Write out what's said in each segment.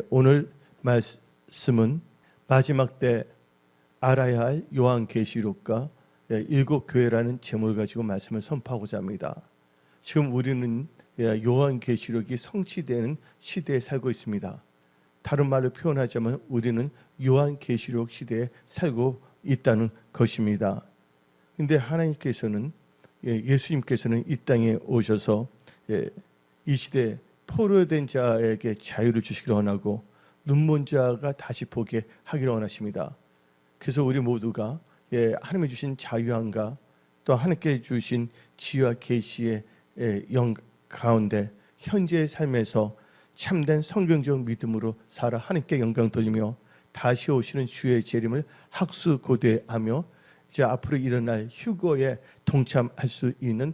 오늘 말씀은 마지막 때 알아야 할 요한계시록과 일곱 교회라는 제목을 가지고 말씀을 선포하고자 합니다. 지금 우리는 요한계시록이 성취되는 시대에 살고 있습니다. 다른 말로 표현하자면 우리는 요한계시록 시대에 살고 있다는 것입니다. 그런데 하나님께서는 예수님께서는 이 땅에 오셔서 이 시대에 포로된 자에게 자유를 주시기를 원하고 눈먼 자가 다시 보게 하기를 원하십니다. 그래서 우리 모두가 하나님이 주신 자유함과 또 하나님께 주신 지혜와 계시의 영 가운데 현재의 삶에서 참된 성경적 믿음으로 살아 하나님께 영광 돌리며 다시 오시는 주의 재림을 학수고대하며 이제 앞으로 일어날 휴거에 동참할 수 있는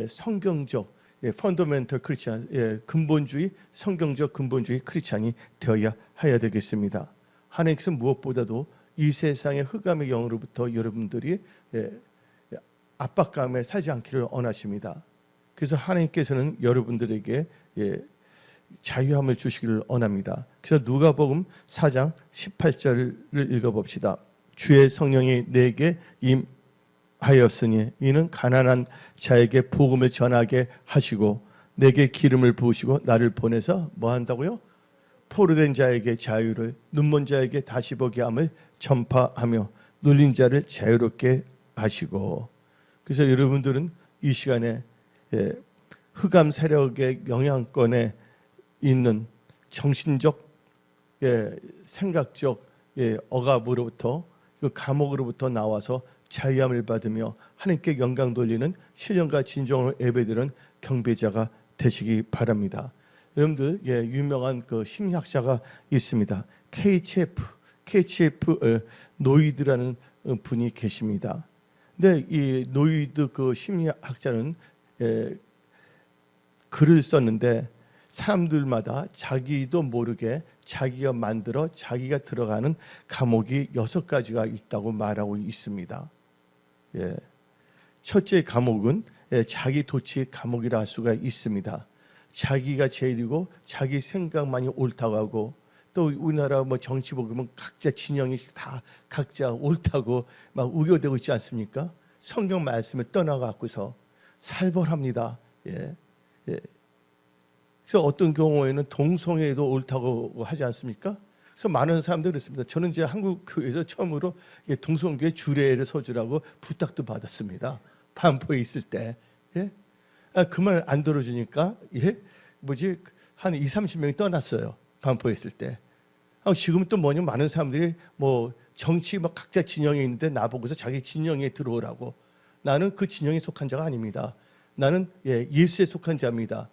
성경적 펀더멘털 크리스찬, 근본주의 성경적 근본주의 크리스찬이 되어야 해야 되겠습니다. 하나님께서 무엇보다도 이 세상의 흑암의 영으로부터 여러분들이 압박감에 살지 않기를 원하십니다. 그래서 하나님께서는 여러분들에게 자유함을 주시기를 원합니다. 그래서 누가복음 4장 18절을 읽어봅시다. 주의 성령이 내게 임하였으니 이는 가난한 자에게 복음을 전하게 하시고 내게 기름을 부으시고 나를 보내서 뭐 한다고요? 포로된 자에게 자유를, 눈먼 자에게 다시 보게 함을 전파하며 눌린 자를 자유롭게 하시고. 그래서 여러분들은 이 시간에 흑암 세력의 영향권에 있는 정신적, 생각적 억압으로부터 그 감옥으로부터 나와서 자유함을 받으며 하나님께 영광 돌리는 신령과 진정으로 예배드리는 경배자가 되시기 바랍니다. 여러분들 유명한 그 심리학자가 있습니다. KHF 노이드라는 분이 계십니다. 근데 이 노이드 그 심리학자는 글을 썼는데 사람들마다 자기도 모르게 자기가 만들어 자기가 들어가는 감옥이 6가지가 있다고 말하고 있습니다. 첫째 감옥은 자기 도취의 감옥이라 할 수가 있습니다. 자기가 제일이고 자기 생각만이 옳다고 하고, 또 우리나라 뭐 정치 보면 각자 진영이 다 각자 옳다고 막 우겨대고 있지 않습니까? 성경 말씀을 떠나갖고서 살벌합니다. 그래서 어떤 경우에는 동성애도 옳다고 하지 않습니까? 그래서 많은 사람들이 그렇습니다. 저는 이제 한국 교회에서 처음으로 동성교회 주례를 서주라고 부탁도 받았습니다. 반포에 있을 때. 그 말 안 들어주니까 한 20-30명이 떠났어요. 반포에 있을 때. 지금은 또 뭐냐면 많은 사람들이 뭐 정치 막 각자 진영에 있는데 나보고서 자기 진영에 들어오라고. 나는 그 진영에 속한 자가 아닙니다. 나는 예수에 속한 자입니다.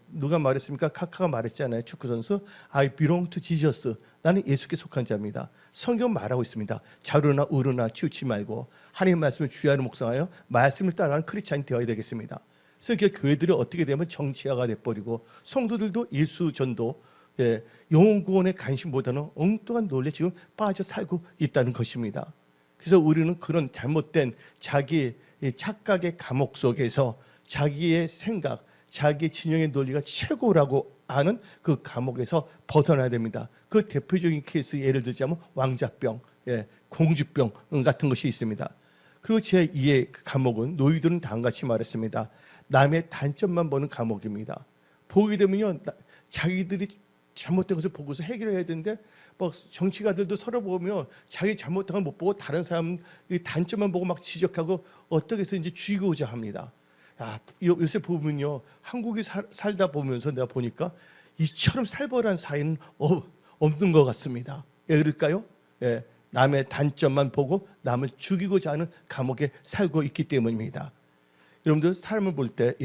누가 말했습니까? 카카가 말했잖아요. 축구선수. I belong to Jesus. 나는 예수께 속한 자입니다. 성경 말하고 있습니다. 좌로나 우로나 치우치 말고 하나님의 말씀을 주의하는 묵상하여 말씀을 따라가는 크리스찬이 되어야 되겠습니다. 그래서 교회들이 어떻게 되면 정치화가 돼버리고 성도들도 예수 전도, 영혼 구원에 관심보다는 엉뚱한 논리에 지금 빠져 살고 있다는 것입니다. 그래서 우리는 그런 잘못된 자기 착각의 감옥 속에서 자기의 생각, 자기 진영의 논리가 최고라고 하는 그 감옥에서 벗어나야 됩니다. 그 대표적인 케이스 예를 들자면 왕자병, 공주병 같은 것이 있습니다. 그리고 제2의 감옥은 노이들은 다음같이 말했습니다. 남의 단점만 보는 감옥입니다. 보게 되면요, 자기들이 잘못된 것을 보고서 해결해야 되는데 막 정치가들도 서로 보면 자기 잘못된 걸 못 보고 다른 사람 단점만 보고 막 지적하고 어떻게 해서 이제 죽이고자 합니다. 요새 보면요, 한국에 살다 보면서 내가 보니까 이처럼 살벌한 사회는 없는 것 같습니다. 그럴까요? 남의 단점만 보고 남을 죽이고자 하는 감옥에 살고 있기 때문입니다. 여러분들 사람을 볼 때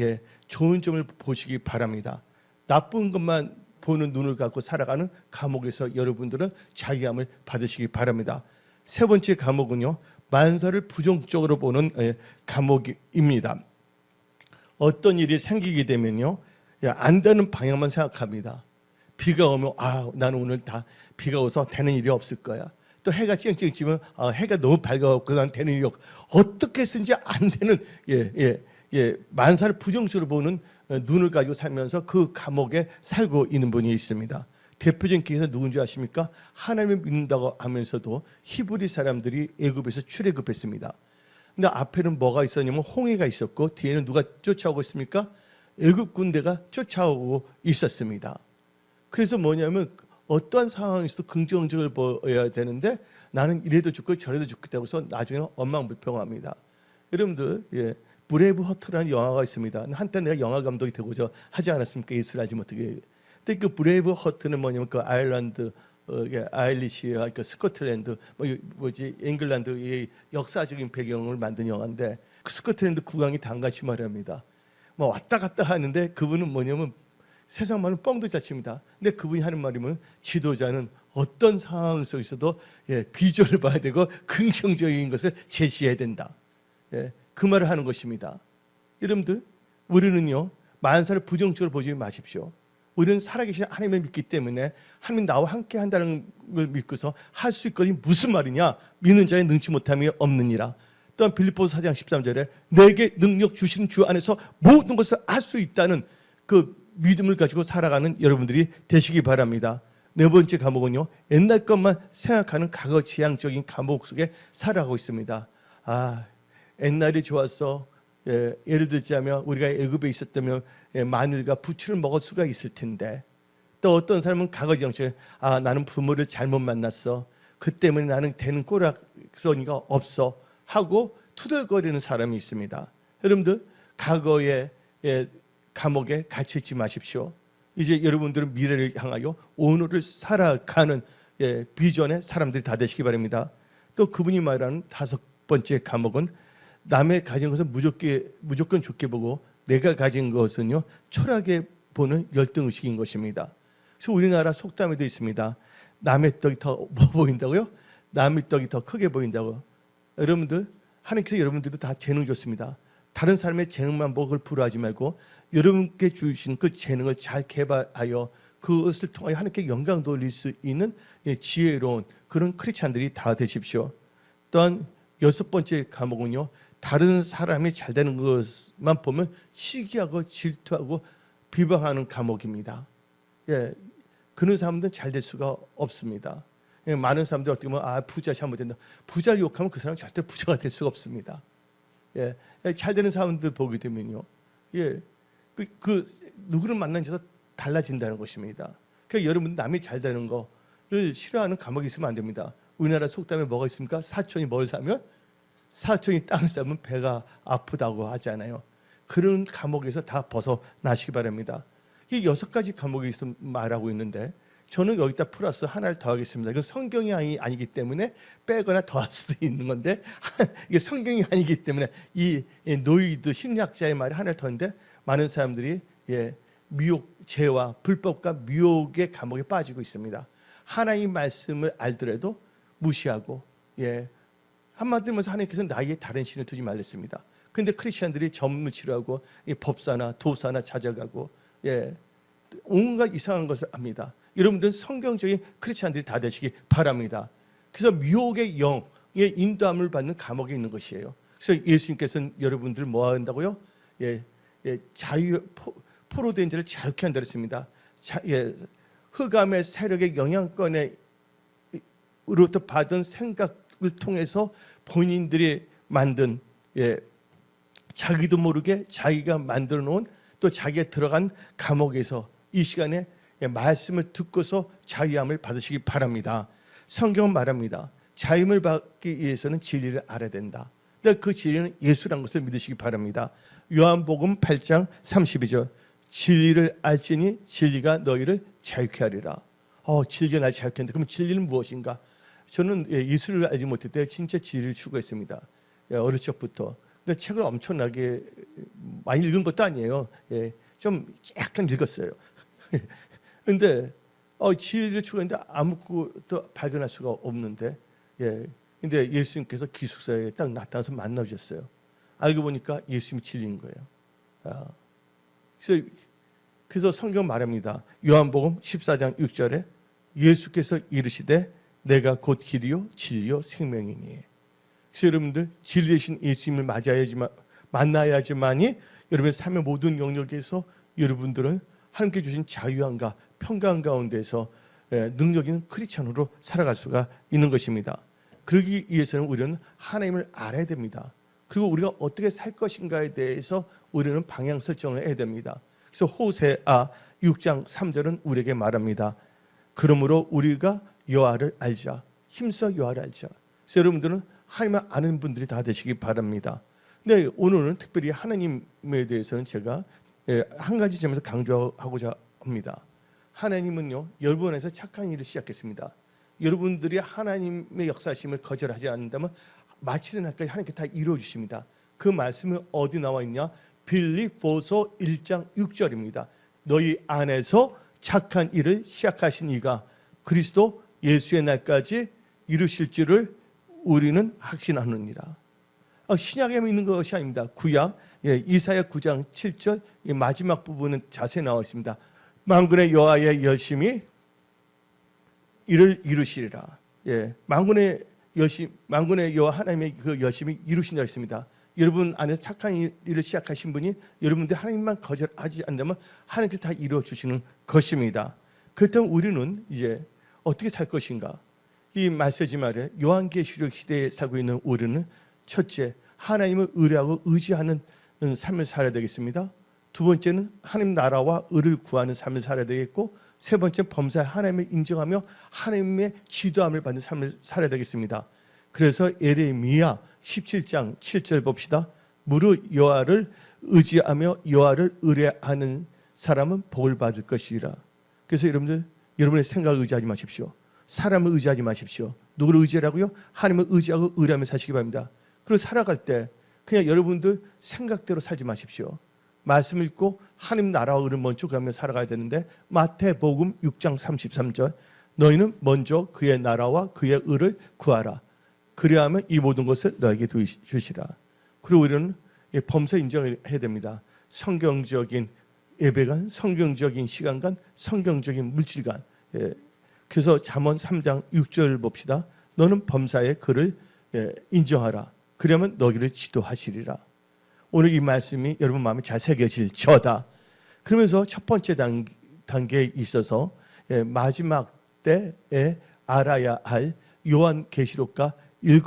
좋은 점을 보시기 바랍니다. 나쁜 것만 보는 눈을 갖고 살아가는 감옥에서 여러분들은 자유함을 받으시기 바랍니다. 세 번째 감옥은요, 만사를 부정적으로 보는 감옥입니다. 어떤 일이 생기게 되면요, 안 되는 방향만 생각합니다. 비가 오면 나는 오늘 다 비가 와서 되는 일이 없을 거야. 또 해가 쨍쨍 지면 해가 너무 밝아갖고 난 되는 일이 없고, 어떻게 해서든지 안 되는 만사를 부정적으로 보는 눈을 가지고 살면서 그 감옥에 살고 있는 분이 있습니다. 대표적인 계기가 누군지 아십니까? 하나님을 믿는다고 하면서도 히브리 사람들이 애굽에서 출애굽했습니다. 근데 앞에는 뭐가 있었냐면 홍해가 있었고 뒤에는 누가 쫓아오고 있습니까? 애굽 군대가 쫓아오고 있었습니다. 그래서 뭐냐면 어떠한 상황에서도 긍정적을 보여야 되는데 나는 이래도 죽고 저래도 죽겠다고 해서 나중에 엉망불평합니다. 여러분들 브레이브 허트라는 영화가 있습니다. 한때 내가 영화 감독이 되고자 하지 않았습니까? 예수를 알지 못하게. 근데 그 브레이브 허트는 뭐냐면 그 아일랜드 아일리시아, 그 스코틀랜드, 잉글랜드의 역사적인 배경을 만든 영화인데 그 스코틀랜드 국왕이 단같이 말합니다. 뭐 왔다 갔다 하는데 그분은 뭐냐면 세상 말은 뻥도 잘 칩니다. 근데 그분이 하는 말이면 지도자는 어떤 상황 속에서도 비전을 봐야 되고 긍정적인 것을 제시해야 된다. 그 말을 하는 것입니다. 여러분들 우리는요 만사를 부정적으로 보지 마십시오. 우리는 살아계신 하나님을 믿기 때문에 하나님 나와 함께 한다는 걸 믿고서 할 수 있거든. 무슨 말이냐? 믿는 자의 능치 못함이 없느니라. 또한 빌립보서 4장 13절에 내게 능력 주시는 주 안에서 모든 것을 할 수 있다는 그 믿음을 가지고 살아가는 여러분들이 되시기 바랍니다. 네 번째 감옥은요, 옛날 것만 생각하는 과거 지향적인 감옥 속에 살아가고 있습니다. 옛날이 좋았어. 예를 들자면 우리가 애굽에 있었다면 마늘과 부추를 먹을 수가 있을 텐데, 또 어떤 사람은 과거 지향적인 나는 부모를 잘못 만났어. 그 때문에 나는 되는 꼬락서니가 없어 하고 투덜거리는 사람이 있습니다. 여러분들 과거의 감옥에 갇혀 있지 마십시오. 이제 여러분들은 미래를 향하여 오늘을 살아가는 비전의 사람들이 다 되시기 바랍니다. 또 그분이 말하는 다섯 번째 감옥은 남의 가진 것을 무조건 좋게 보고 내가 가진 것은요 초라하게 보는 열등의식인 것입니다. 그래서 우리나라 속담에도 있습니다. 남의 떡이 더 뭐 보인다고요? 남의 떡이 더 크게 보인다고. 여러분들 하나님께서 여러분들도 다 재능 줬습니다. 다른 사람의 재능만 보고 그걸 부러워하지 말고 여러분께 주신 그 재능을 잘 개발하여 그것을 통하여 하나님께 영광 돌릴 수 있는 지혜로운 그런 크리스찬들이 다 되십시오. 또한 여섯 번째 감옥은요, 다른 사람이 잘 되는 것만 보면 시기하고 질투하고 비방하는 감옥입니다. 그런 사람들은 잘 될 수가 없습니다. 많은 사람들 어떻게 보면 부자 잘못된다. 부자를 욕하면 그 사람은 절대 부자가 될 수가 없습니다. 잘 되는 사람들 보게 되면요, 누구를 만나면서 달라진다는 것입니다. 그러니까 여러분 남이 잘 되는 거를 싫어하는 감옥이 있으면 안 됩니다. 우리나라 속담에 뭐가 있습니까? 사촌이 뭘 사면 사촌이 땅을 사면 배가 아프다고 하잖아요. 그런 감옥에서 다 벗어나시기 바랍니다. 이 여섯 가지 감옥에 있어 말하고 있는데 저는 여기다 플러스 하나를 더하겠습니다. 이건 성경이 아니기 때문에 빼거나 더할 수도 있는 건데 이게 성경이 아니기 때문에 이 노이드 심리학자의 말이 하나를 더했는데 많은 사람들이 미혹, 죄와 불법과 미혹의 감옥에 빠지고 있습니다. 하나님의 말씀을 알더라도 무시하고 한마디로 말해서 하나님께서는 나에게 다른 신을 두지 말랬습니다. 그런데 크리스천들이 점을 치료하고 법사나 도사나 찾아가고 온갖 이상한 것을 합니다. 여러분들은 성경적인 크리스천들이 다 되시기 바랍니다. 그래서 미혹의 영의 인도함을 받는 감옥에 있는 것이에요. 그래서 예수님께서는 여러분들 뭐 한다고요? 포로된 자를 자유케 한다 그랬습니다. 흑암의 세력의 영향권에 으로부터 받은 생각을 통해서 본인들이 만든 자기도 모르게 자기가 만들어 놓은 또 자기가 들어간 감옥에서 이 시간에 말씀을 듣고서 자유함을 받으시기 바랍니다. 성경은 말합니다. 자유함을 받기 위해서는 진리를 알아야 된다. 그 진리는 예수라는 것을 믿으시기 바랍니다. 요한복음 8장 32절 진리를 알지니 진리가 너희를 자유케 하리라. 진리가 날 자유케 한다. 그럼 진리는 무엇인가? 저는 예수를 알지 못할 때 진짜 진리를 추구했습니다. 어릴 적부터. 근데 책을 엄청나게 많이 읽은 것도 아니에요. 좀 약간 읽었어요. 근데 진리를 추구했는데 아무것도 발견할 수가 없는데, 근데 예수님께서 기숙사에 딱 나타나서 만나주셨어요. 알고 보니까 예수님이 진리인 거예요. 그래서 성경 말합니다. 요한복음 14장 6절에 예수께서 이르시되 내가 곧 길이요 진리요 생명이니. 그래서 여러분들 진리 되신 예수님을 만나야지만이 여러분의 삶의 모든 영역에서 여러분들은 하나님께 주신 자유함과 평강 가운데서 능력 있는 크리스천으로 살아갈 수가 있는 것입니다. 그러기 위해서는 우리는 하나님을 알아야 됩니다. 그리고 우리가 어떻게 살 것인가에 대해서 우리는 방향 설정을 해야 됩니다. 그래서 호세아 6장 3절은 우리에게 말합니다. 그러므로 우리가 여호와를 알자. 힘써 여호와를 알자. 그래서 여러분들은 하나님을 아는 분들이 다 되시기 바랍니다. 근데 오늘은 특별히 하나님에 대해서는 제가 한 가지 점에서 강조하고자 합니다. 하나님은요, 여러분에서 착한 일을 시작했습니다. 여러분들이 하나님의 역사심을 거절하지 않는다면 마치는 날까지 하나님께 다 이루어 주십니다. 그 말씀은 어디 나와 있냐? 빌립보서 1장 6절입니다. 너희 안에서 착한 일을 시작하신 이가 그리스도 예수의 날까지 이루실 줄을 우리는 확신하느니라. 신약에 있는 것이 아닙니다. 구약 이사야 9장 7절 마지막 부분은 자세히 나와 있습니다. 만군의 여호와의 열심히 이를 이루시리라. 만군의 여호와 하나님의 그 열심히 이루신다 했습니다. 여러분 안에서 착한 일을 시작하신 분이 여러분들 하나님만 거절하지 않는다면 하나님께서 다 이루어 주시는 것입니다. 그렇다면 우리는 이제 어떻게 살 것인가? 이 메시지 말에 요한계시록 시대에 살고 있는 우리는 첫째, 하나님을 의뢰하고 의지하는 삶을 살아야 되겠습니다. 두 번째는 하나님 나라와 의를 구하는 삶을 살아야 되겠고, 세 번째 범사에 하나님을 인정하며 하나님의 지도함을 받는 삶을 살아야 되겠습니다. 그래서 예레미야 17장 7절 봅시다. 무릇 여호와를 의지하며 여호와를 의뢰하는 사람은 복을 받을 것이라. 그래서 여러분들 여러분의 생각을 의지하지 마십시오. 사람을 의지하지 마십시오. 누구를 의지하라고요? 하나님을 의지하고 의뢰하며 사시기 바랍니다. 그리고 살아갈 때 그냥 여러분들 생각대로 살지 마십시오. 말씀 읽고 하나님 나라와 의를 먼저 가며 살아가야 되는데, 마태복음 6장 33절 너희는 먼저 그의 나라와 그의 의를 구하라. 그리하면 이 모든 것을 너에게 주시라. 그리고 우리는 범사 인정해야 됩니다. 성경적인 예배관, 성경적인 시간관, 성경적인 물질관. 그래서 잠언 3장 6절 봅시다. 너는 범사의 그를 인정하라. 그러면 너희를 지도하시리라. 오늘 이 말씀이 여러분 마음에 잘 새겨질 저다. 그러면서 첫 번째 단계에 있어서 마지막 때에 알아야 할 요한계시록과 7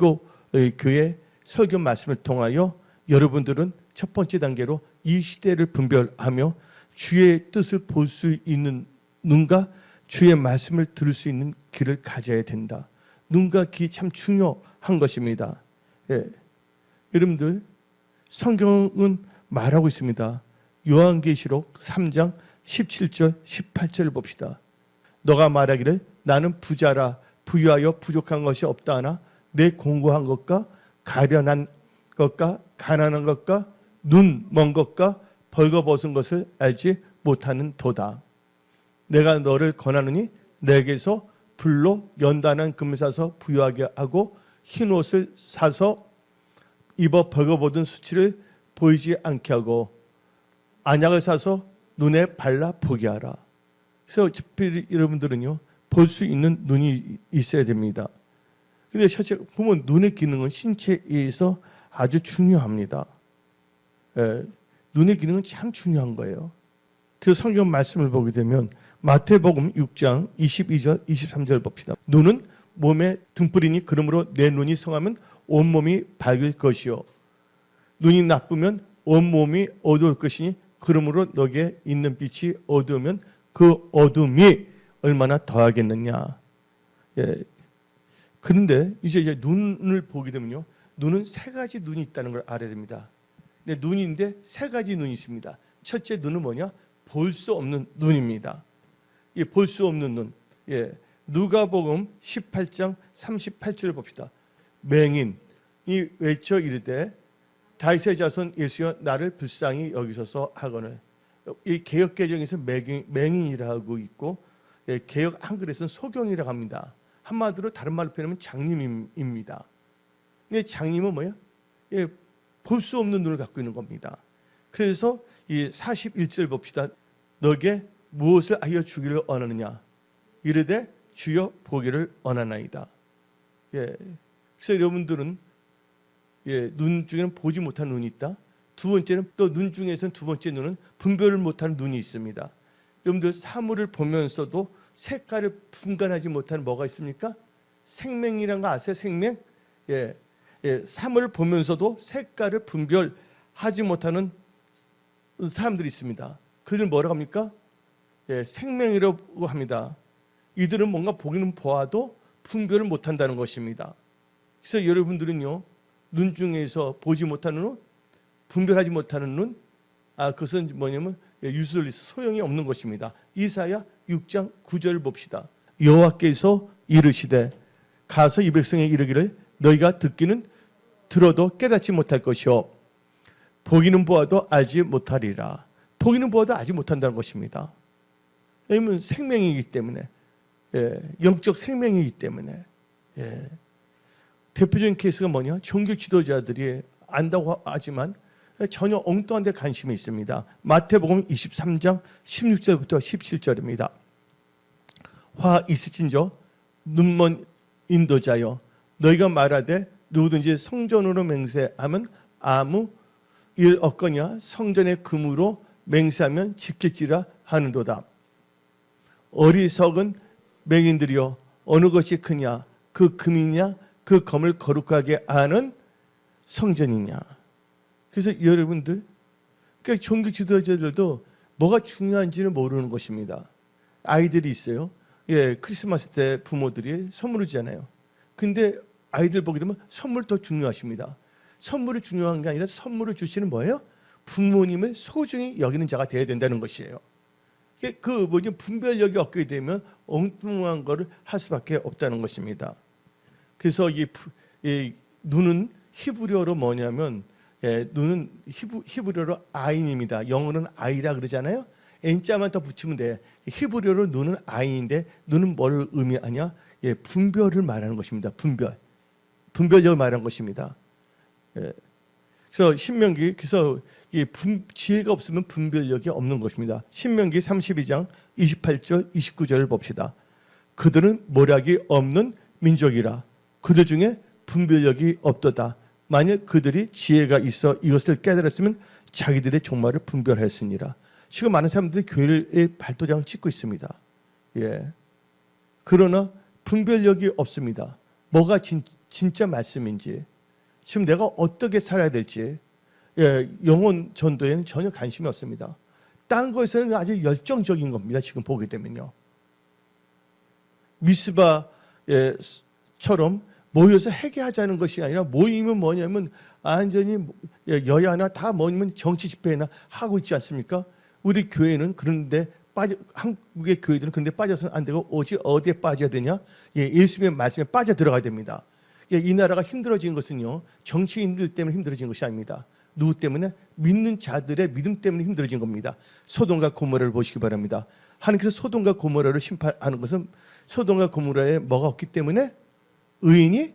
교회 설교 말씀을 통하여 여러분들은 첫 번째 단계로 이 시대를 분별하며 주의 뜻을 볼 수 있는 눈과 주의 말씀을 들을 수 있는 귀를 가져야 된다. 눈과 귀 참 중요한 것입니다. 여러분들 성경은 말하고 있습니다. 요한계시록 3장 17절 18절을 봅시다. 너가 말하기를 나는 부자라 부유하여 부족한 것이 없다 하나 내 공고한 것과 가련한 것과 가난한 것과 눈 먼 것과 벌거벗은 것을 알지 못하는 도다. 내가 너를 권하느니 내게서 불로 연단한 금을 사서 부유하게 하고 흰 옷을 사서 입어 벌거벗은 수치를 보이지 않게 하고 안약을 사서 눈에 발라 보게 하라. 그래서 특별히 여러분들은요, 볼 수 있는 눈이 있어야 됩니다. 근데 실제 보면 눈의 기능은 신체에서 아주 중요합니다. 눈의 기능은 참 중요한 거예요. 그래서 성경 말씀을 보게 되면 마태복음 6장 22절 23절 봅시다. 눈은 몸의 등불이니 그러므로 내 눈이 성하면 온몸이 밝을 것이요 눈이 나쁘면 온몸이 어두울 것이니 그러므로 너게 있는 빛이 어두우면 그 어둠이 얼마나 더하겠느냐. 그런데 이제 눈을 보게 되면요, 눈은 세 가지 눈이 있다는 걸 알아야 됩니다. 근데 눈인데 세 가지 눈이 있습니다. 첫째 눈은 뭐냐? 볼 수 없는 눈입니다. 볼 수 없는 눈. 누가복음 18장 38절을 봅시다. 맹인이 외쳐 이르되 다윗의 자손 예수여 나를 불쌍히 여기소서 하거늘. 이 개역 개정에서 맹인이라고 있고 개역 한글에서는 소경이라고 합니다. 한마디로 다른 말로 표현하면 장님입니다. 근데 장님은 뭐예요? 볼 수 없는 눈을 갖고 있는 겁니다. 그래서 이 41절 봅시다. 너게 무엇을 하여 주기를 원하느냐? 이르되 주여 보기를 원하나이다. 그래서 여러분들은 눈 중에는 보지 못하는 눈이 있다. 두 번째는 또 눈 중에서는 두 번째 눈은 분별을 못하는 눈이 있습니다. 여러분들 사물을 보면서도 색깔을 분간하지 못하는 뭐가 있습니까? 생명이란 거 아세요? 생명? 예, 삶을 보면서도 색깔을 분별하지 못하는 사람들이 있습니다. 그들 뭐라고 합니까? 생명이라고 합니다. 이들은 뭔가 보기는 보아도 분별을 못한다는 것입니다. 그래서 여러분들은요, 눈 중에서 보지 못하는 눈, 분별하지 못하는 눈, 그것은 뭐냐면 유슬리스 소용이 없는 것입니다. 이사야 6장 9절 봅시다. 여호와께서 이르시되 가서 이 백성에 이르기를 너희가 듣기는 들어도 깨닫지 못할 것이요 보기는 보아도 알지 못하리라. 보기는 보아도 알지 못한다는 것입니다. 왜냐하면 생명이기 때문에, 영적 생명이기 때문에. 대표적인 케이스가 뭐냐? 종교 지도자들이 안다고 하지만 전혀 엉뚱한 데 관심이 있습니다. 마태복음 23장 16절부터 17절입니다. 화 있으신저 눈먼 인도자여 너희가 말하되 누구든지 성전으로 맹세하면 아무 일 없거냐 성전의 금으로 맹세하면 지킬지라 하는도다. 어리석은 맹인들이여 어느 것이 크냐 그 금이냐 그 검을 거룩하게 아는 성전이냐. 그래서 여러분들 그러니까 종교 지도자들도 뭐가 중요한지를 모르는 것입니다. 아이들이 있어요. 크리스마스 때 부모들이 선물을 주잖아요. 근데 아이들 보게 되면 선물 더 중요하십니다. 선물이 중요한 게 아니라 선물을 주시는 뭐예요? 부모님을 소중히 여기는 자가 되어야 된다는 것이에요. 분별력이 없게 되면 엉뚱한 거를 할 수밖에 없다는 것입니다. 그래서 이 눈은 히브리어로 뭐냐면 눈은 히브리어로 아인입니다. 영어는 아이라 그러잖아요. N자만 더 붙이면 돼. 히브리어로 눈은 아인인데 눈은 뭘 의미하냐? 분별을 말하는 것입니다. 분별력을 말하는 것입니다. 그래서 신명기 그래서 지혜가 없으면 분별력이 없는 것입니다. 신명기 32장 28절 29절을 봅시다. 그들은 모략이 없는 민족이라 그들 중에 분별력이 없도다. 만약 그들이 지혜가 있어 이것을 깨달았으면 자기들의 종말을 분별했으니라. 지금 많은 사람들이 교회의 발도장을 찍고 있습니다. 그러나 분별력이 없습니다. 뭐가 진짜 말씀인지, 지금 내가 어떻게 살아야 될지, 영혼 전도에는 전혀 관심이 없습니다. 딴 것에는 아주 열정적인 겁니다. 지금 보게 되면요. 미스바처럼 모여서 회개하자는 것이 아니라 모임은 뭐냐면 완전히 여야나 다 모이면 정치 집회나 하고 있지 않습니까? 우리 교회는 그런데 한국의 교회들은 그런데 빠져서는 안 되고 오직 어디에 빠져야 되냐? 예수님의 말씀에 빠져 들어가야 됩니다. 이 나라가 힘들어진 것은요 정치인들 때문에 힘들어진 것이 아닙니다. 누구 때문에? 믿는 자들의 믿음 때문에 힘들어진 겁니다. 소돔과 고모라를 보시기 바랍니다. 하나님께서 소돔과 고모라를 심판하는 것은 소돔과 고모라에 뭐가 없기 때문에? 의인이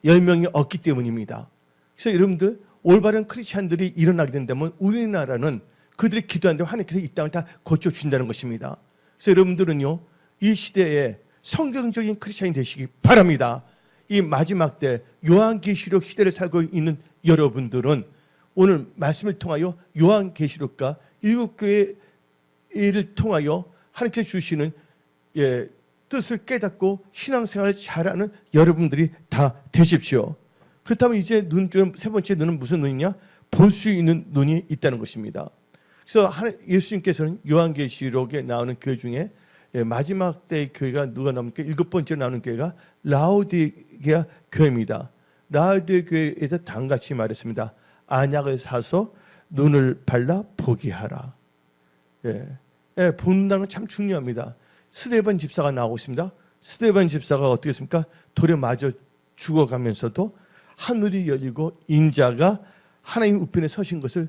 10명이 없기 때문입니다. 그래서 여러분들 올바른 크리스찬들이 일어나게 된다면 우리나라는 그들이 기도한다면 하나님께서 이 땅을 다 고쳐준다는 것입니다. 그래서 여러분들은요 이 시대에 성경적인 크리스찬이 되시기 바랍니다. 이 마지막 때 요한계시록 시대를 살고 있는 여러분들은 오늘 말씀을 통하여 요한계시록과 7교회를 통하여 하나님께서 주시는 뜻을 깨닫고 신앙생활을 잘하는 여러분들이 다 되십시오. 그렇다면 이제 세 번째 눈은 무슨 눈이냐? 볼 수 있는 눈이 있다는 것입니다. 그래서 예수님께서는 요한계시록에 나오는 교회 중에 마지막 때의 교회가 누가 나옵니까? 7번째로 나오는 교회가 라오디게아 교회입니다. 라오디게아 교회에서 다음같이 말했습니다. 안약을 사서 눈을 발라 보게 하라. 본다는 건 참 중요합니다. 스데반 집사가 나오고 있습니다. 스데반 집사가 어떻게 했습니까? 돌에 맞아 죽어가면서도 하늘이 열리고 인자가 하나님 우편에 서신 것을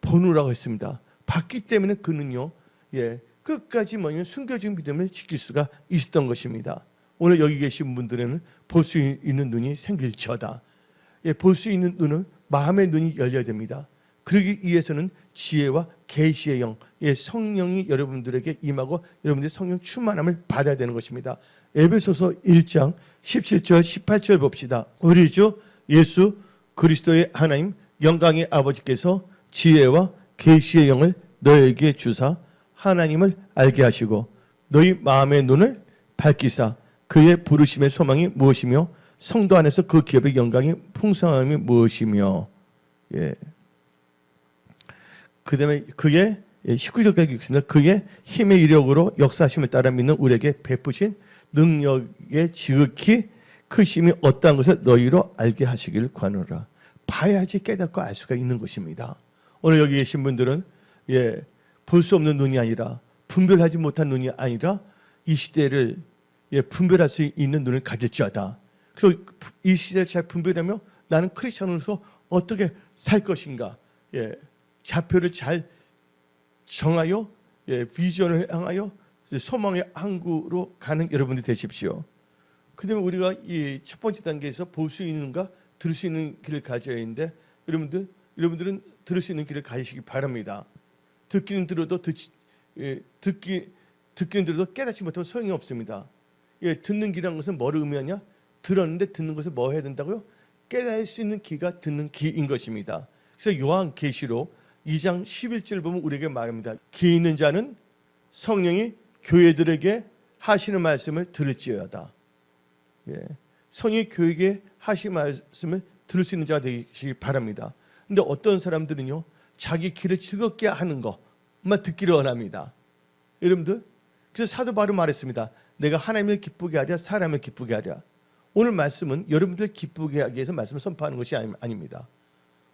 보느라고 했습니다. 봤기 때문에 그는요 끝까지 뭐냐면 숨겨진 믿음을 지킬 수가 있었던 것입니다. 오늘 여기 계신 분들에는 볼 수 있는 눈이 생길지어다. 볼 수 있는 눈은 마음의 눈이 열려야 됩니다. 그러기 위해서는 지혜와 계시의 영, 성령이 여러분들에게 임하고 여러분들이 성령 충만함을 받아야 되는 것입니다. 에베소서 1장 17절 18절 봅시다. 우리 주 예수 그리스도의 하나님 영광의 아버지께서 지혜와 계시의 영을 너에게 주사 하나님을 알게 하시고 너희 마음의 눈을 밝히사 그의 부르심의 소망이 무엇이며 성도 안에서 그 기업의 영광이 풍성함이 무엇이며. 예. 그 다음에 그의 19절까지 읽습니다. 그의 힘의 이력으로 역사하심을 따라 믿는 우리에게 베푸신 능력의 지극히 크심이 어떠한 것을 너희로 알게 하시길 구하노라. 봐야지 깨닫고 알 수가 있는 것입니다. 오늘 여기 계신 분들은 볼 수 없는 눈이 아니라, 분별하지 못한 눈이 아니라 이 시대를 분별할 수 있는 눈을 가질지어다. 그래서 이 시대를 잘 분별하며 나는 크리스천으로서 어떻게 살 것인가, 좌표를 잘 정하여 비전을 향하여 소망의 항구로 가는 여러분들이 되십시오. 그다음에 우리가 이 첫 번째 단계에서 볼 수 있는가 들을 수 있는 길을 가져야 하는데, 여러분들은 들을 수 있는 길을 가지시기 바랍니다. 듣기는 들어도 듣기는 들어도 깨닫지 못하면 소용이 없습니다. 듣는 길이라는 것은 뭐를 의미하냐? 들었는데 듣는 것을 뭐 해야 된다고요? 깨달을 수 있는 귀가 듣는 귀인 것입니다. 그래서 요한계시록 2장 11절 보면 우리에게 말합니다. 귀 있는 자는 성령이 교회들에게 하시는 말씀을 들을지어다. 성령이 교회에게 하시는 말씀을 들을 수 있는 자가 되시기 바랍니다. 근데 어떤 사람들은요, 자기 귀를 즐겁게 하는 것만 듣기를 원합니다. 여러분들, 그래서 사도 바울이 말했습니다. 내가 하나님을 기쁘게 하랴 사람을 기쁘게 하랴. 오늘 말씀은 여러분들 기쁘게 하기 위해서 말씀을 선포하는 것이 아닙니다.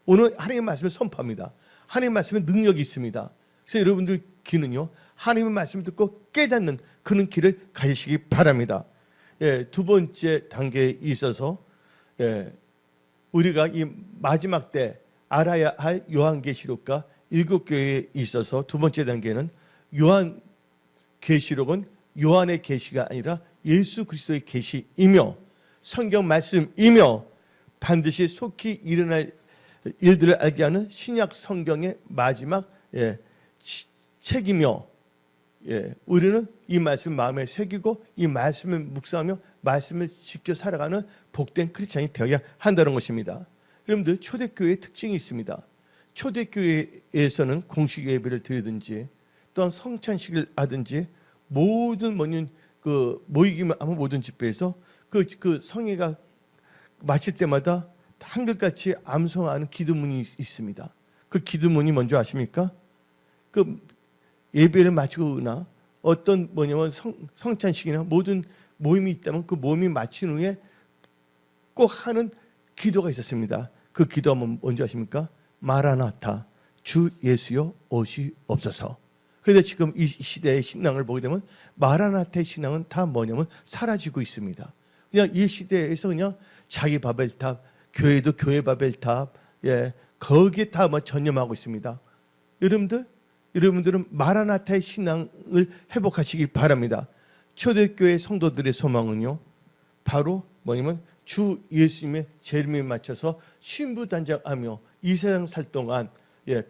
오늘 하나님의 말씀을 선포합니다. 하나님의 말씀에 능력이 있습니다. 그래서 여러분들 귀는요, 하나님의 말씀을 듣고 깨닫는 그런 귀를 가지시기 바랍니다. 두 번째 단계에 있어서 우리가 이 마지막 때 알아야 할 요한계시록과 일곱 교회에 있어서 두 번째 단계는 요한계시록은 요한의 계시가 아니라 예수 그리스도의 계시이며 성경 말씀이며 반드시 속히 일어날 일들을 알게 하는 신약 성경의 마지막 책이며, 우리는 이 말씀을 마음에 새기고 이 말씀을 묵상하며 말씀을 지켜 살아가는 복된 크리스찬이 되어야 한다는 것입니다. 여러분들, 초대교회의 특징이 있습니다. 초대교회에서는 공식 예배를 드리든지 또한 성찬식을 하든지 모든 모이기만 하면 모든 집회에서 그 성회가 마칠 때마다 한결같이 암송하는 기도문이 있습니다. 그 기도문이 뭔지 아십니까? 그 예배를 마치거나 어떤 성찬식이나 모든 모임이 있다면 그 모임이 마친 후에 꼭 하는 기도가 있었습니다. 그 기도가 뭔지 아십니까? 마라나타, 주 예수여 오시옵소서. 그런데 지금 이 시대의 신앙을 보게 되면 마라나타의 신앙은 다 뭐냐면 사라지고 있습니다. 그냥 이 시대에서 그냥 자기 바벨탑, 교회도 교회 바벨탑, 거기에 다 전념하고 있습니다. 여러분들은 마라나타의 신앙을 회복하시기 바랍니다. 초대교회 성도들의 소망은요, 바로 뭐냐면 주 예수님의 재림에 맞춰서 신부단장하며 이 세상 살 동안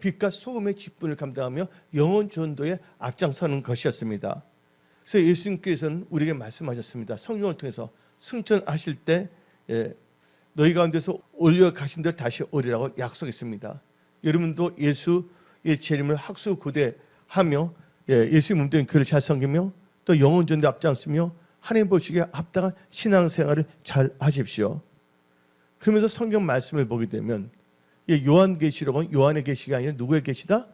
빛과 소금의 직분을 감당하며 영원 전도에 앞장서는 것이었습니다. 그래서 예수님께서는 우리에게 말씀하셨습니다. 성경을 통해서 승천하실 때 너희 가운데서 올려 가신 대로 다시 오리라고 약속했습니다. 여러분도 예수의 재림을 학수고대하며 예수의 몸된 교회를 잘 섬기며 또 영원 전도에 앞장서며 하나님 보시기에 합당한 신앙생활을 잘 하십시오. 그러면서 성경 말씀을 보게 되면 요한계시록은 요한의 계시가 아니라 누구의 계시다?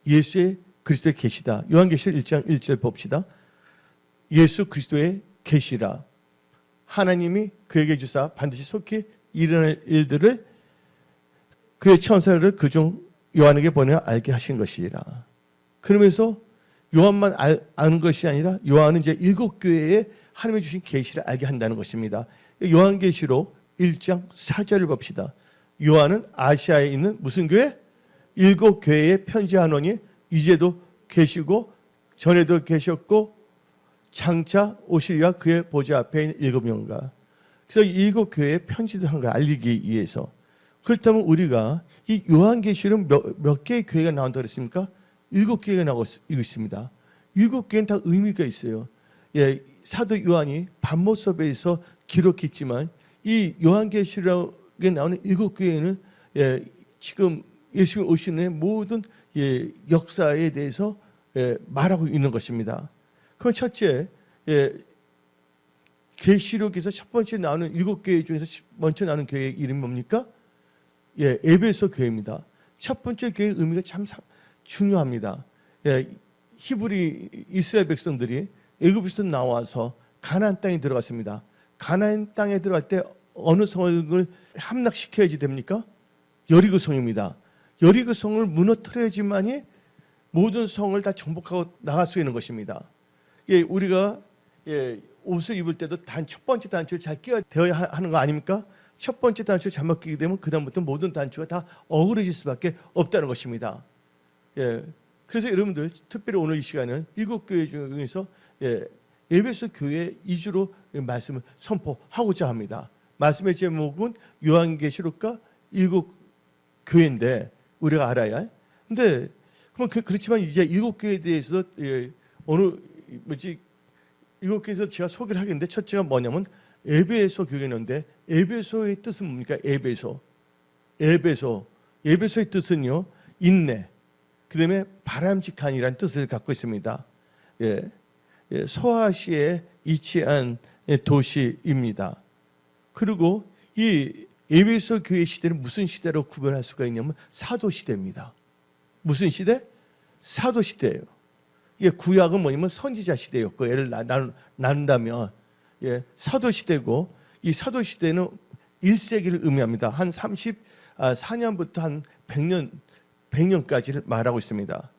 예수의 그리스도의 계시다. 요한계시록 1장 1절 봅시다. 예수 그리스도의 계시라. 하나님이 그에게 주사 반드시 속히 일어날 일들을 그의 천사를 그중 요한에게 보내어 알게 하신 것이라. 그러면서 요한만 아는 것이 아니라 요한은 이제 일곱 교회에 하나님이 주신 계시를 알게 한다는 것입니다. 요한계시록 1장 4절을 봅시다. 요한은 아시아에 있는 무슨 교회? 일곱 교회에 편지하노니 이제도 계시고 전에도 계셨고 장차 오시리와 그의 보좌 앞에 있는 일곱 명과. 그래서 일곱 교회에 편지도 한 거 알리기 위해서. 그렇다면 우리가 이 요한계시록 몇 개의 교회가 나온다고 그랬습니까? 일곱 교회가 나오고 있습니다. 일곱 교회는 다 의미가 있어요. 사도 요한이 반모섭에서 기록했지만 이 요한계시록에 나오는 일곱 교회는 지금 예수님 오시는 모든 역사에 대해서 말하고 있는 것입니다. 그럼 첫째, 예, 계시록에서 첫 번째 나오는 7교회 중에서 먼저 나오는 교회의 이름이 뭡니까? 예, 에베소 교회입니다. 첫 번째 교회의 의미가 참 중요합니다. 예, 히브리 이스라엘 백성들이 애굽에서 나와서 가나안 땅에 들어갔습니다. 가나안 땅에 들어갈 때 어느 성을 함락시켜야지 됩니까? 여리고 성입니다. 여리고 성을 무너뜨려야지만이 모든 성을 다 정복하고 나갈 수 있는 것입니다. 예, 우리가 옷을 입을 때도 첫 번째 단추를 잘 끼워야 하는 거 아닙니까? 첫 번째 단추를 잘못 끼게 되면 그 다음부터 모든 단추가 다 어그러질 수밖에 없다는 것입니다. 예, 그래서 여러분들 특별히 오늘 이 시간은 7교회 중에서 에베소 교회 이주로 말씀을 선포하고자 합니다. 말씀의 제목은 요한계시록과 7교회인데 우리가 알아야 해. 근데 그렇지만 이제 7교회에 대해서 어느 7교회에서 제가 소개를 하겠는데 첫째가 뭐냐면 에베소 교회인데 에베소의 뜻은 뭡니까? 에베소의 뜻은요 인내, 그다음에 바람직한이라는 뜻을 갖고 있습니다. 소아시아에 위치한 도시입니다. 그리고 이 에베소 교회 시대는 무슨 시대로 구별할 수가 있냐면 사도 시대입니다. 무슨 시대? 사도 시대예요. 구약은 뭐냐면 선지자 시대였고, 예를 나눈다면 사도 시대고, 이 사도 시대는 1세기를 의미합니다. 한 34년부터 한 100년까지를 말하고 있습니다.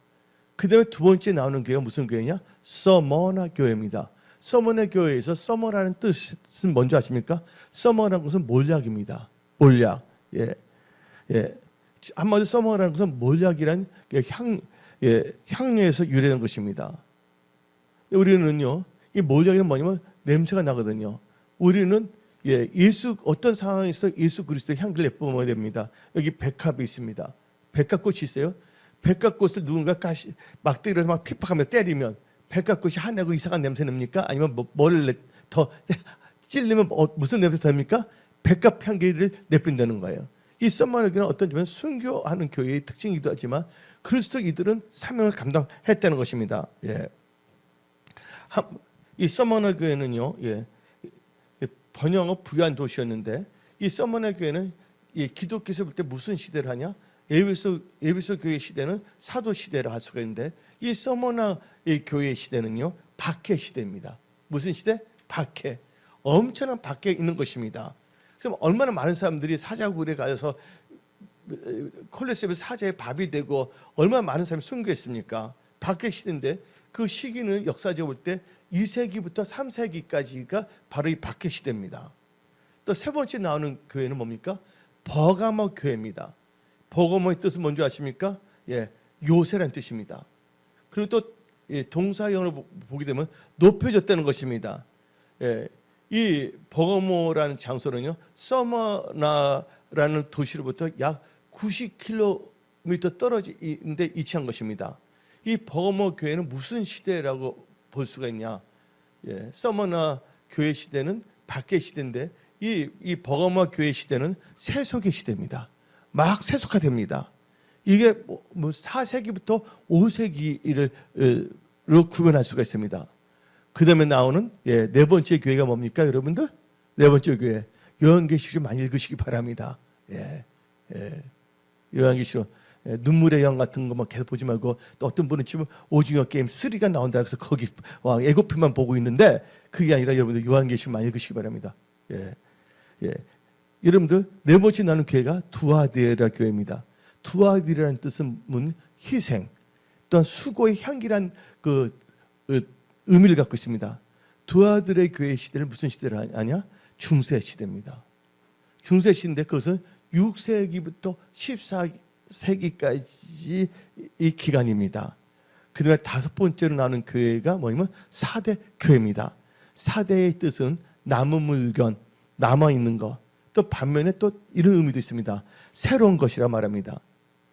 그 다음에 두 번째 나오는 교회가 무슨 교회냐? 서머나 교회입니다. 서머나 교회에서 서머라는 뜻은 뭔지 아십니까? 서머라는 것은 몰약입니다. 몰약. 한마디로 서머라는 것은 몰약이란 향료에서 유래된 것입니다. 우리는요, 이 몰약이란 뭐냐면 냄새가 나거든요. 우리는 어떤 상황에서 예수 그리스도의 향기를 내뿜어야 됩니다. 여기 백합이 있습니다. 백합꽃이 있어요. 백합꽃을 누군가 막대기로 막 핍박하며 때리면 백합꽃이 하나고 이상한 냄새 납니까? 아니면 뭐를 더 찔리면 무슨 냄새 납니까? 백합 향기를 내뿜다는 거예요. 이 서머나 교회는 어떤 점에서 순교하는 교회의 특징이기도 하지만 그리스도 이들은 사명을 감당했다는 것입니다. 이 서머나 교회는요, 번영어 부유한 도시였는데 이 서머나 교회는 기독교에서 볼 때 무슨 시대를 하냐? 에베소 교회 시대는 사도 시대를 할 수가 있는데 이 서머나 교회 시대는요 박해 시대입니다. 무슨 시대? 박해. 엄청난 박해에 있는 것입니다. 그래서 얼마나 많은 사람들이 사자굴에 가서 콜레세베 사자의 밥이 되고 얼마나 많은 사람이 순교했습니까? 박해 시대인데 그 시기는 역사적으로 볼 때 2세기부터 3세기까지가 바로 이 박해 시대입니다. 또 세 번째 나오는 교회는 뭡니까? 버가모 교회입니다. 버가모의 뜻은 뭔지 아십니까? 요새라는 뜻입니다. 그리고 또 동사형을 보게 되면 높여졌다는 것입니다. 이 버가모라는 장소는요, 서머나라는 도시로부터 약 90km 떨어지는데 위치한 것입니다. 이 버가모 교회는 무슨 시대라고 볼 수가 있냐? 서머나 교회 시대는 박해 시대인데 이 버가모 교회 시대는 세속의 시대입니다. 막 세속화됩니다. 이게 4세기부터 5세기를 구분할 수가 있습니다. 그 다음에 나오는 네 번째 교회가 뭡니까, 여러분들? 네 번째 교회 요한계시록 좀 많이 읽으시기 바랍니다. 요한계시록 눈물의 영 같은 거만 계속 보지 말고 또 어떤 분은 지금 오징어 게임 3가 나온다 해서 거기 예고편만 보고 있는데 그게 아니라 여러분들 요한계시록 많이 읽으시기 바랍니다. 여러분들 네 번째 나는 교회가 두아디라 교회입니다. 두아디라는 뜻은 희생, 또한 수고의 향기란 의미를 갖고 있습니다. 두아들의 교회 시대를 무슨 시대를 하냐? 중세 시대입니다. 중세 시대인데 그것은 6세기부터 14세기까지 이 기간입니다. 그 다음에 다섯 번째로 나오는 교회가 뭐냐면 사대 교회입니다. 사대의 뜻은 남은 물건, 남아있는 것, 또 반면에 또 이런 의미도 있습니다. 새로운 것이라 말합니다.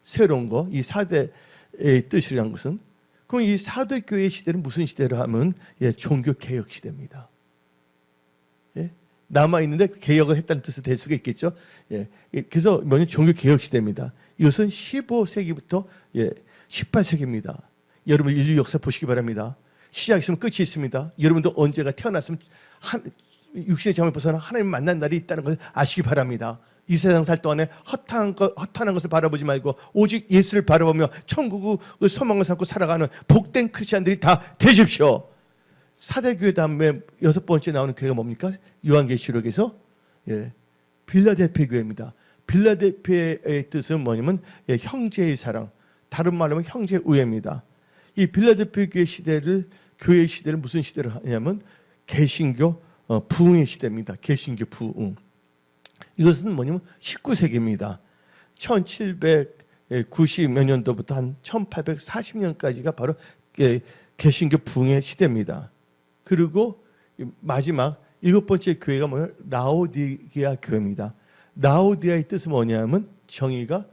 새로운 것, 이 사대의 뜻이라는 것은, 그럼 이 사도교회 시대는 무슨 시대로 하면 종교개혁 시대입니다. 남아있는데 개혁을 했다는 뜻이 될 수가 있겠죠. 그래서 뭐냐면 종교개혁 시대입니다. 이것은 15세기부터 18세기입니다. 여러분 인류 역사 보시기 바랍니다. 시작이 있으면 끝이 있습니다. 여러분도 언제가 태어났으면 육신의 잠을 벗어나 하나님 만난 날이 있다는 것을 아시기 바랍니다. 이 세상 살 동안에 허탄한 것을 바라보지 말고 오직 예수를 바라보며 천국을 소망을 삼고 살아가는 복된 크리스찬들이 다 되십시오. 사대교회 다음에 6번째 나오는 교회가 뭡니까? 요한계시록에서 빌라델피아 교회입니다. 빌라델피아의 뜻은 뭐냐면 형제의 사랑, 다른 말로 하면 형제의 우애입니다. 이 빌라델피아 교회 시대를 무슨 시대로 하냐면 개신교 부흥의 시대입니다. 개신교 부흥. 이것은 뭐냐면 19세기입니다. 1790 몇 년도부터 한 1840년까지가 바로 개신교 부흥의 시대입니다. 그리고 마지막 7번째 교회가 뭐냐면 라오디게아 교회입니다. 라오디아의 뜻은 뭐냐면 정의가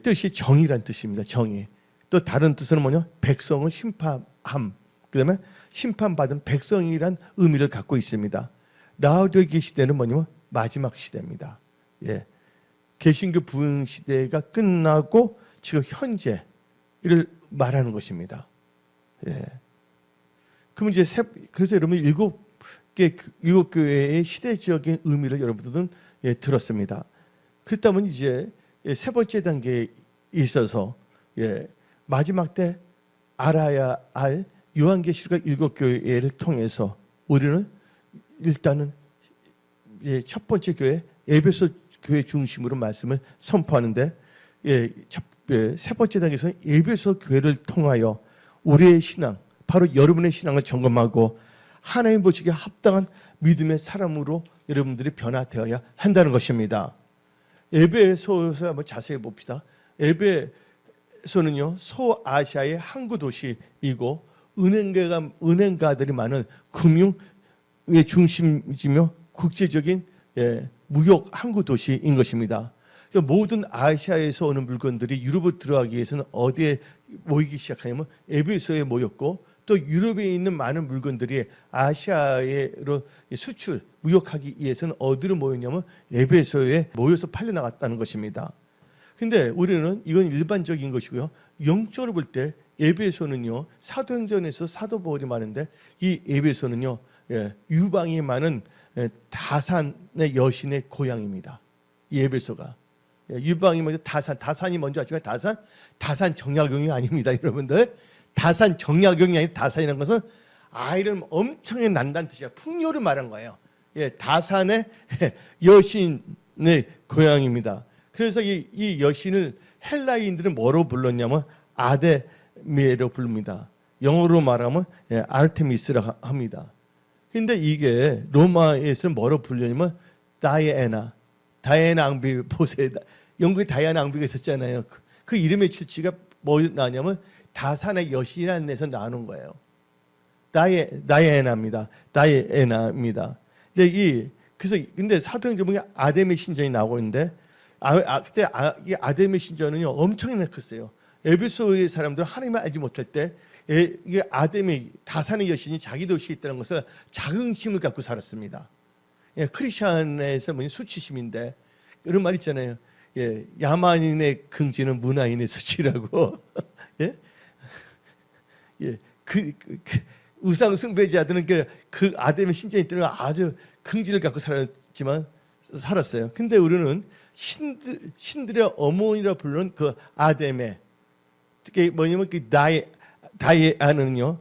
뜻이 정의란 뜻입니다. 정의. 또 다른 뜻은 뭐냐? 백성을 심판함. 그다음에 심판받은 백성이란 의미를 갖고 있습니다. 라오디게 시대는 뭐냐면 마지막 시대입니다. 개신교 부흥 시대가 끝나고 지금 현재를 말하는 것입니다. 그럼 이제 그래서 여러분 일곱 교회의 시대적인 의미를 여러분들은 들었습니다. 그렇다면 이제 세 번째 단계에 있어서 마지막 때 알아야 할 요한계시록 7교회를 통해서 우리는 일단은 첫 번째 교회 에베소 교회 중심으로 말씀을 선포하는데 세 번째 단계에서 에베소 교회를 통하여 우리의 신앙, 바로 여러분의 신앙을 점검하고 하나님 보시기에 합당한 믿음의 사람으로 여러분들이 변화되어야 한다는 것입니다. 에베소에서 한번 자세히 봅시다. 에베소는요 소아시아의 항구 도시이고 은행가들이 많은 금융의 중심이며 국제적인 무역 항구 도시인 것입니다. 모든 아시아에서 오는 물건들이 유럽으로 들어가기 위해서는 어디에 모이기 시작하냐면 에베소에 모였고 또 유럽에 있는 많은 물건들이 아시아로 수출, 무역하기 위해서는 어디로 모였냐면 에베소에 모여서 팔려나갔다는 것입니다. 근데 우리는 이건 일반적인 것이고요. 영적으로 볼 때 에베소는요 사도행전에서 사도 바울이 많은데 이 에베소는요 유방이 많은 다산의 여신의 고향입니다. 이 에베소가 유방이 먼저 다산이 먼저 하지만 다산 정약용이 아닙니다, 여러분들. 다산 정약용이 아니라 다산이라는 것은 아이를 엄청나게 난다는 뜻이야. 풍요를 말한 거예요. 다산의 여신의 고향입니다. 그래서 이 여신을 헬라인들은 뭐로 불렀냐면 아데미에로 부릅니다. 영어로 말하면 아르테미스라 합니다. 근데 이게 로마에서는 뭐로 불렸냐면 다이애나 앙비 보세요. 영국에 다이애나 앙비가 있었잖아요. 그 이름의 출처가 뭐 나냐면 다산의 여신이라는 데서 나오는 거예요. 다이애나입니다. 근데 사도행전 보면 아데미 신전이 나오고 있는데 그때 이 아데미 신전은요 엄청나게 컸어요. 에베소의 사람들은 하나님을 알지 못할 때 이게 아데미 다산의 여신이 자기 도시에 있다는 것을 자긍심을 갖고 살았습니다. 크리스천에서 수치심인데 그런 말 있잖아요. 야만인의 긍지는 문화인의 수치라고. 그 우상 숭배자들은 그 아데미 신전이 때문에 아주 긍지를 갖고 살았어요. 근데 우리는 신들의 어머니라 부르는 그 아데메, 특히 뭐냐면 그 다이아는요,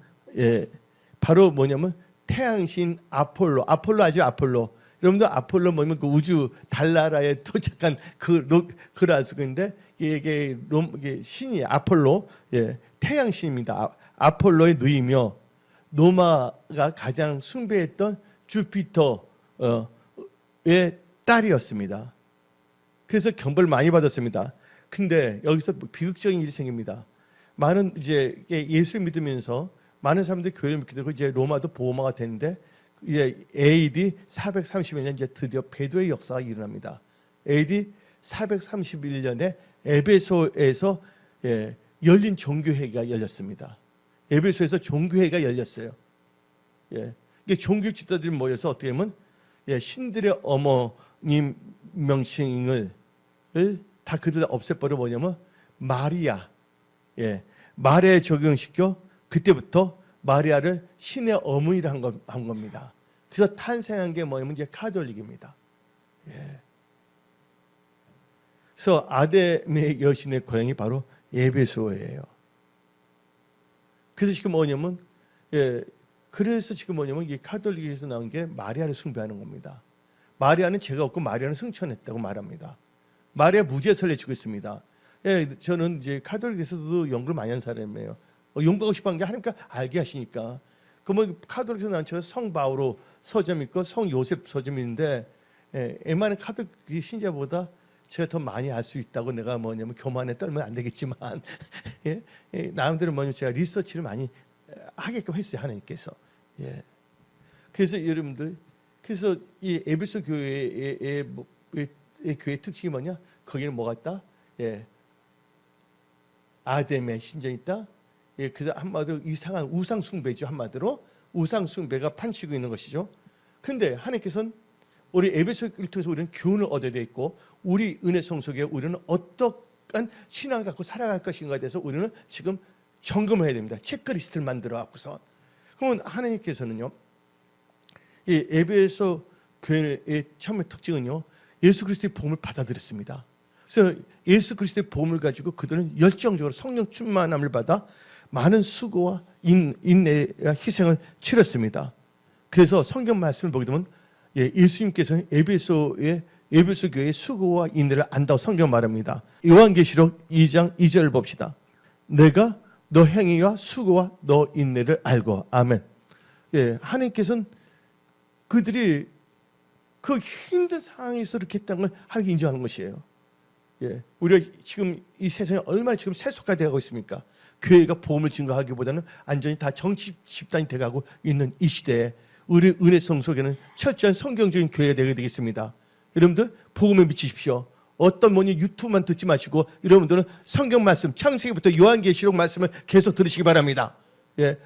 바로 뭐냐면 태양신 아폴로 아죠, 아폴로. 여러분들 아폴로 뭐냐면 그 우주 달나라에 도착한 그라스인데 이게 신이 아폴로, 태양신입니다. 아폴로의 누이며 노마가 가장 숭배했던 주피터의 딸이었습니다. 그래서 경벌 많이 받았습니다. 근데 여기서 비극적인 일이 생깁니다. 많은 이제 예수 믿으면서 많은 사람들이 교회를 믿게 되고 이제 로마도 보호마가 되는데 이제 AD 431년 이제 드디어 배도의 역사가 일어납니다. AD 431년에 에베소에서 열린 종교회의가 열렸습니다. 에베소에서 종교회의가 열렸어요. 이게 종교 지도자들이 모여서 어떻게 하면 신들의 어머님 명칭을 다 그들 없애버려 뭐냐면 마리아에 적용시켜 그때부터 마리아를 신의 어머니를 한 겁니다. 그래서 탄생한 게 뭐냐면 이제 가톨릭입니다. 예. 그래서 아담의 여신의 고향이 바로 에베소예요. 그래서 지금 뭐냐면 그래서 지금 뭐냐면 이 가톨릭에서 나온 게 마리아를 숭배하는 겁니다. 마리아는 죄가 없고 마리아는 승천했다고 말합니다. 마리아 무죄설 내주고 있습니다. 저는 이제 가톨릭에서도 연구를 많이 한 사람이에요. 연구하고 싶어한 게 하나님께 알게 하시니까. 그러면 가톨릭에서 나온 성 바오로 서점 있고 성 요셉 서점이 있는데 웬만한 가톨릭 신자보다 제가 더 많이 알 수 있다고 내가 뭐냐면 교만에 떨면 안 되겠지만 나름대로 뭐냐면 제가 리서치를 많이 하게끔 했어요, 하나님께서. 그래서 여러분들, 그래서 이 에베소 교회의 교회 특징이 뭐냐? 거기는 뭐가 있다? 아담의 신전이 있다. 그래서 한마디로 이상한 우상 숭배죠. 한마디로 우상 숭배가 판치고 있는 것이죠. 근데 하나님께서는 우리 에베소 교회를 통해서 우리는 교훈을 얻어야 돼 있고, 우리 은혜 성속에 우리는 어떠한 신앙을 갖고 살아갈 것인가에 대해서 우리는 지금 점검해야 됩니다. 체크리스트를 만들어 갖고서. 그러면 하나님께서는요, 이 에베소 교회의 처음의 특징은요, 예수 그리스도의 복음을 받아들였습니다. 그래서 예수 그리스도의 복음을 가지고 그들은 열정적으로 성령 충만함을 받아 많은 수고와 인내와 희생을 치렀습니다. 그래서 성경 말씀을 보게 되면 예수님께서는 에베소 교회의 수고와 인내를 안다고 성경 말합니다. 요한계시록 2장 2절 봅시다. 내가 너 행위와 수고와 너 인내를 알고. 아멘. 하나님께서는 그들이 그 힘든 상황에서 이렇게 했다는 걸 하나님께 인정하는 것이에요. 우리가 지금 이 세상에 얼마나 지금 세속화되고 있습니까? 교회가 복음을 증거하기보다는 완전히 다 정치 집단이 돼가고 있는 이 시대에 우리 은혜성 속에는 철저한 성경적인 교회가 되게 되겠습니다. 여러분들 복음에 미치십시오. 어떤 뭐니 유튜브만 듣지 마시고 여러분들은 성경 말씀 창세기부터 요한계시록 말씀을 계속 들으시기 바랍니다.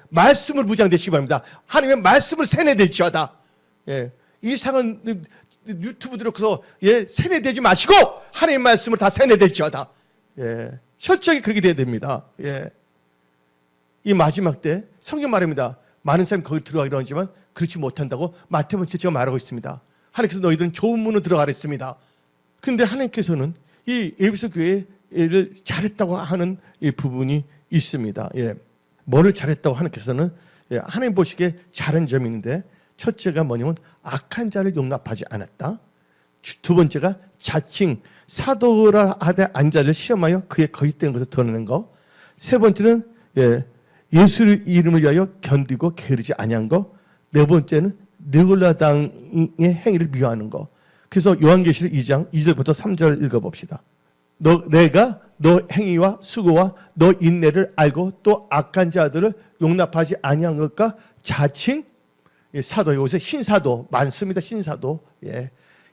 말씀을 무장되시기 바랍니다. 하나님의 말씀을 세뇌될지어다. 이상한 유튜브 들어서 세뇌되지 마시고 하나님의 말씀을 다 세뇌될지어다. 철저하게 그렇게 돼야 됩니다. 이 마지막 때 성경 말합니다. 많은 사람이 거기 들어가기로 하지만 그렇지 못한다고 마태복음 7장에 말하고 있습니다. 하나님께서 너희들은 좁은 문으로 들어가라 했습니다. 그런데 하나님께서는 이 에베소 교회를 잘했다고 하는 이 부분이 있습니다. 뭐를 잘했다고 하나님께서는 하나님 보시기에 잘한 점이 있는데, 첫째가 뭐냐면 악한 자를 용납하지 않았다. 두 번째가 자칭 사도라 하되 안자를 시험하여 그의 거짓된 것을 드러내는 거. 세 번째는 예수 이름을 위하여 견디고 게으르지 아니한 거. 네 번째는 느골라당의 행위를 미워하는 거. 그래서 요한계시록 2장 2절부터 3절 읽어봅시다. 내가 너 행위와 수고와 너 인내를 알고 또 악한 자들을 용납하지 아니한 것과 자칭 사도, 요새 신사도 많습니다. 신사도.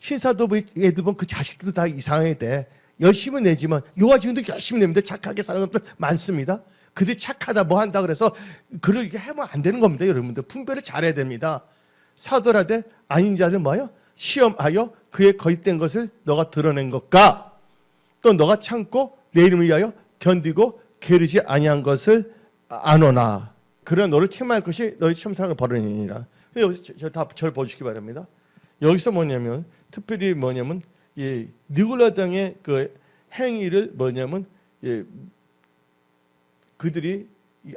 신사도 애들 보면 그 자식들도 다 이상하게 돼. 열심히 내지만 요아지금도 열심히 냅니다. 착하게 사는 것들 많습니다. 그들이 착하다 뭐 한다 그래서 그렇게 하면 안 되는 겁니다. 여러분들 분별을 잘해야 됩니다. 사도라되 아닌 자를 뭐요? 시험하여 그의 거짓된 것을 너가 드러낸 것과 또 너가 참고 내 이름을 위하여 견디고 게으르지 아니한 것을 아노나. 그러나 너를 책망할 것이 너희 시험사랑을 벌으니라. 여기서 다 저를 보시기 바랍니다. 여기서 뭐냐면 특별히 뭐냐면 니골라당의 그 행위를 뭐냐면 그들이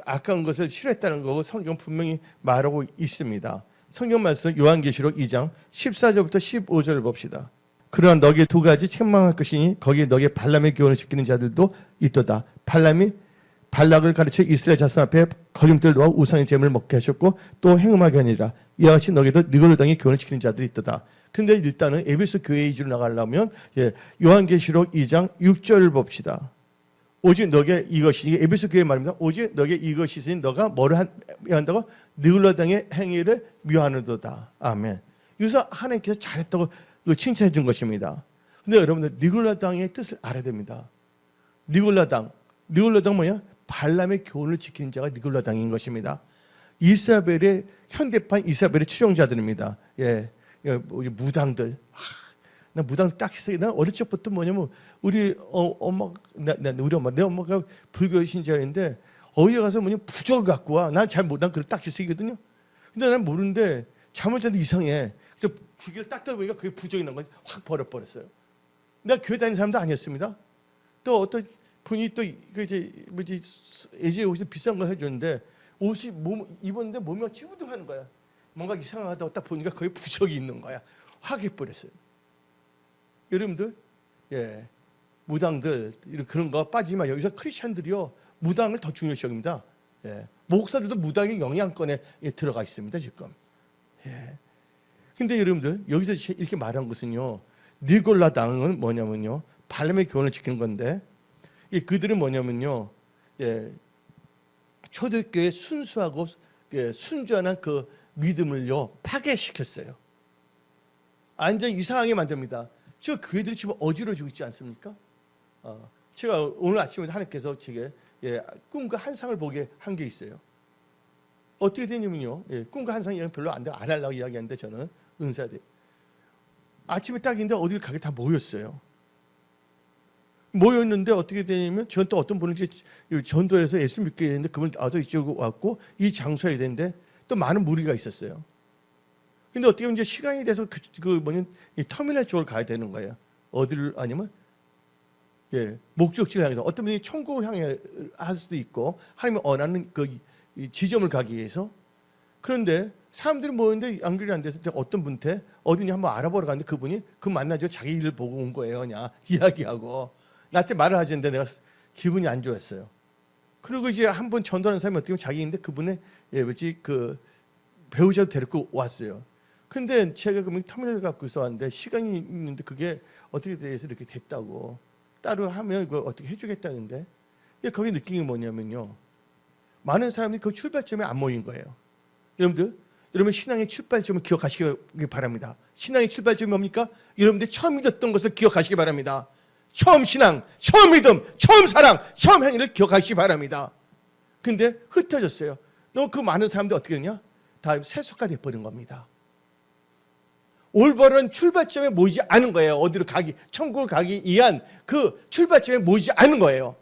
악한 것을 싫어했다는 거고 성경 분명히 말하고 있습니다. 성경 말씀 요한계시록 2장 14절부터 15절을 봅시다. 그러나 너게 두 가지 책망할 것이니 거기에 너게 발람의 교훈을 지키는 자들도 있도다. 발람이 발락을 가르쳐 이스라엘 자손 앞에 걸림돌을 놓아 우상의 재물을 먹게 하셨고 또 행음하게 하니라. 이와 같이 너게도 니골라당의 교훈을 지키는 자들이 있도다. 그런데 일단은 에베소 교회 위주로 나가려면 요한계시록 2장 6절을 봅시다. 오직 너게 이것이, 이게 에베소 교회 말입니다. 오직 너게 이것이 있으니 너가 뭐를 한다고? 니골라당의 행위를 미워하는도다. 아멘. 여기서 하나님께서 잘했다고 칭찬해 준 것입니다. 근데 여러분들 니골라당의 뜻을 알아야 됩니다. 니골라당 뭐야? 발람의 교훈을 지키는 자가 니골라당인 것입니다. 이사벨의 현대판 이사벨의 추종자들입니다. 무당들. 나 무당들 딱 시작해. 난 어릴 적부터 뭐냐면 우리 엄마, 내 엄마가 불교 신자인데 어디 가서 뭐냐 부적을 갖고 와. 난 그걸 딱지 쓰거든요. 근데 난 모르는데 잘못 잤는데 이상해. 그래서 기계를 딱 떠보니까 그게 부적이 난 거지. 확 버렸어요. 내가 교회 다니는 사람도 아니었습니다. 또 어떤 분이 또 이제 뭐지 예제 옷이 비싼 걸 해줬는데 옷이 입었는데 몸이 찌부둥하는 거야. 뭔가 이상하다고 딱 보니까 거기 부적이 있는 거야. 확 해버렸어요. 여러분들, 예, 무당들 이런 그런 거 빠지지 마. 여기서 크리스천들이요 무당을 더 중요시 여깁니다. 예, 목사들도 무당의 영향권에 들어가 있습니다 지금. 예. 근데 여러분들 여기서 이렇게 말한 것은요, 니골라 당은 뭐냐면요, 발람의 교훈을 지킨 건데, 그들은 뭐냐면요, 예, 초대교회 순수하고 순전한 그 믿음을요 파괴시켰어요. 완전 이상하게 만듭니다. 저 교회들이 지금 어지러지고 있지 않습니까? 제가 오늘 아침에 하나님께서 제게 꿈과 환상을 보게 한 게 있어요. 어떻게 되냐면요, 꿈과 환상 이야기 별로 안 하려고 이야기하는데 저는 은사대 아침에 딱 있는데 어디를 가게 다 모였어요. 모였는데 어떻게 되냐면 저는 또 어떤 분이 전도에서 예수 믿게 했는데 그분 와서 이쪽으로 왔고 이 장소에 되는데 또 많은 무리가 있었어요. 근데 어떻게 보면 이제 시간이 돼서 이 터미널 쪽으로 가야 되는 거예요. 어디를 아니면 목적지를 향해서 어떤 분이 천국을 향해 할 수도 있고 하나님이 원하는 그 지점을 가기 위해서. 그런데 사람들이 모였는데 연결이 안 돼서 어떤 분한테 어디냐 한번 알아보러 갔는데 그분이 그 만나죠 자기 일을 보고 온 거예요. 그냥 이야기하고 나한테 말을 하는데 내가 기분이 안 좋았어요. 그리고 이제 한 번 전도하는 사람이 어떻게 보면 자기인데 그분의 그 배우자도 데리고 왔어요. 근데 제가 그러면 터미널 갖고 있어 왔는데 시간이 있는데 그게 어떻게 돼서 이렇게 됐다고 따로 하면 이거 어떻게 해주겠다는데, 근데 거기 느낀 게 뭐냐면요, 많은 사람들이 그 출발점에 안 모인 거예요. 여러분 신앙의 출발점을 기억하시기 바랍니다. 신앙의 출발점이 뭡니까? 여러분들이 처음 믿었던 것을 기억하시기 바랍니다. 처음 신앙, 처음 믿음, 처음 사랑, 처음 행위를 기억하시기 바랍니다. 근데 흩어졌어요. 너무 그 많은 사람들이 어떻게 되냐? 다 세속화 돼버린 겁니다. 올바른 출발점에 모이지 않은 거예요. 어디로 가기, 천국을 가기 위한 그 출발점에 모이지 않은 거예요.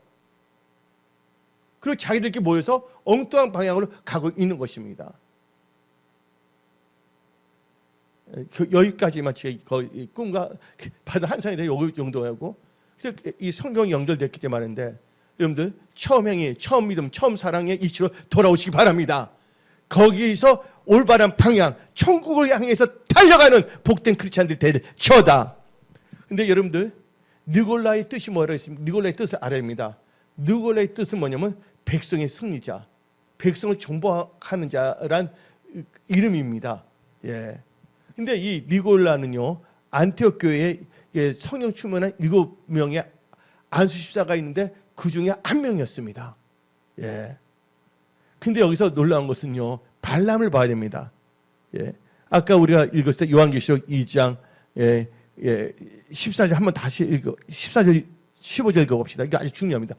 그리고 자기들끼리 모여서 엉뚱한 방향으로 가고 있는 것입니다. 여기까지만 제가 꿈과 받은 환상에 대해 용도하고, 그래서 이 성경이 연결됐기 때문에 말인데, 여러분들 처음 행위, 처음 믿음, 처음 사랑의 이치로 돌아오시기 바랍니다. 거기서 올바른 방향, 천국을 향해서 달려가는 복된 크리스찬들 될 처다. 근데 여러분들 느골라의 뜻이 뭐라고 했습니까? 느골라의 뜻을 알아야 합니다. 느골라의 뜻은 뭐냐면 백성의 승리자, 백성을 정복하는 자란 이름입니다. 예. 근데 이 니골라는요, 안티옥 교회에 성령 충만한 7명의 안수 집사가 있는데 그 중에 한 명이었습니다. 예. 근데 여기서 놀라운 것은요, 발람을 봐야 됩니다. 예. 아까 우리가 읽었을 때 요한계시록 2장 14절 한번 다시 읽어, 14절 15절 읽어봅시다. 이거 아주 중요합니다.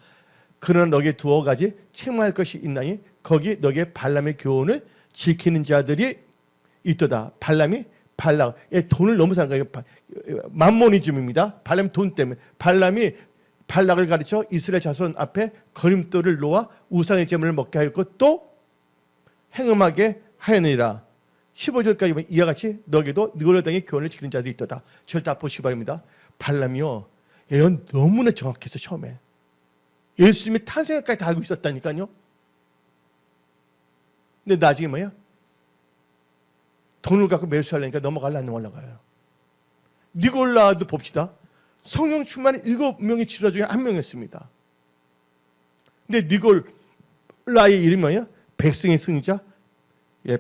그러나 너에게 두어 가지 책망할 것이 있나니 거기 너에게 발람의 교훈을 지키는 자들이 있도다. 발람이 돈을 너무 사는 거예요. 맘모니즘입니다. 발람이 돈 때문에. 발람이 발락을 가르쳐 이스라엘 자손 앞에 거림돌을 놓아 우상의 제물을 먹게 하였고 또 행음하게 하였느니라. 15절까지 보면 이와 같이 너에게도 느골라 당의 교훈을 지키는 자들이 있도다. 저를 다 보시기 바랍니다. 발람이요, 예언 너무나 정확해서 처음에 예수님이 탄생까지 다 알고 있었다니까요. 근데 나중에 뭐야? 돈을 갖고 매수하려니까 넘어가려고 올라가요. 니골라도 봅시다. 성령 충만한 7명의 집사 중에 한 명이었습니다. 근데 니골라의 이름이 뭐예요? 백성의 승리자,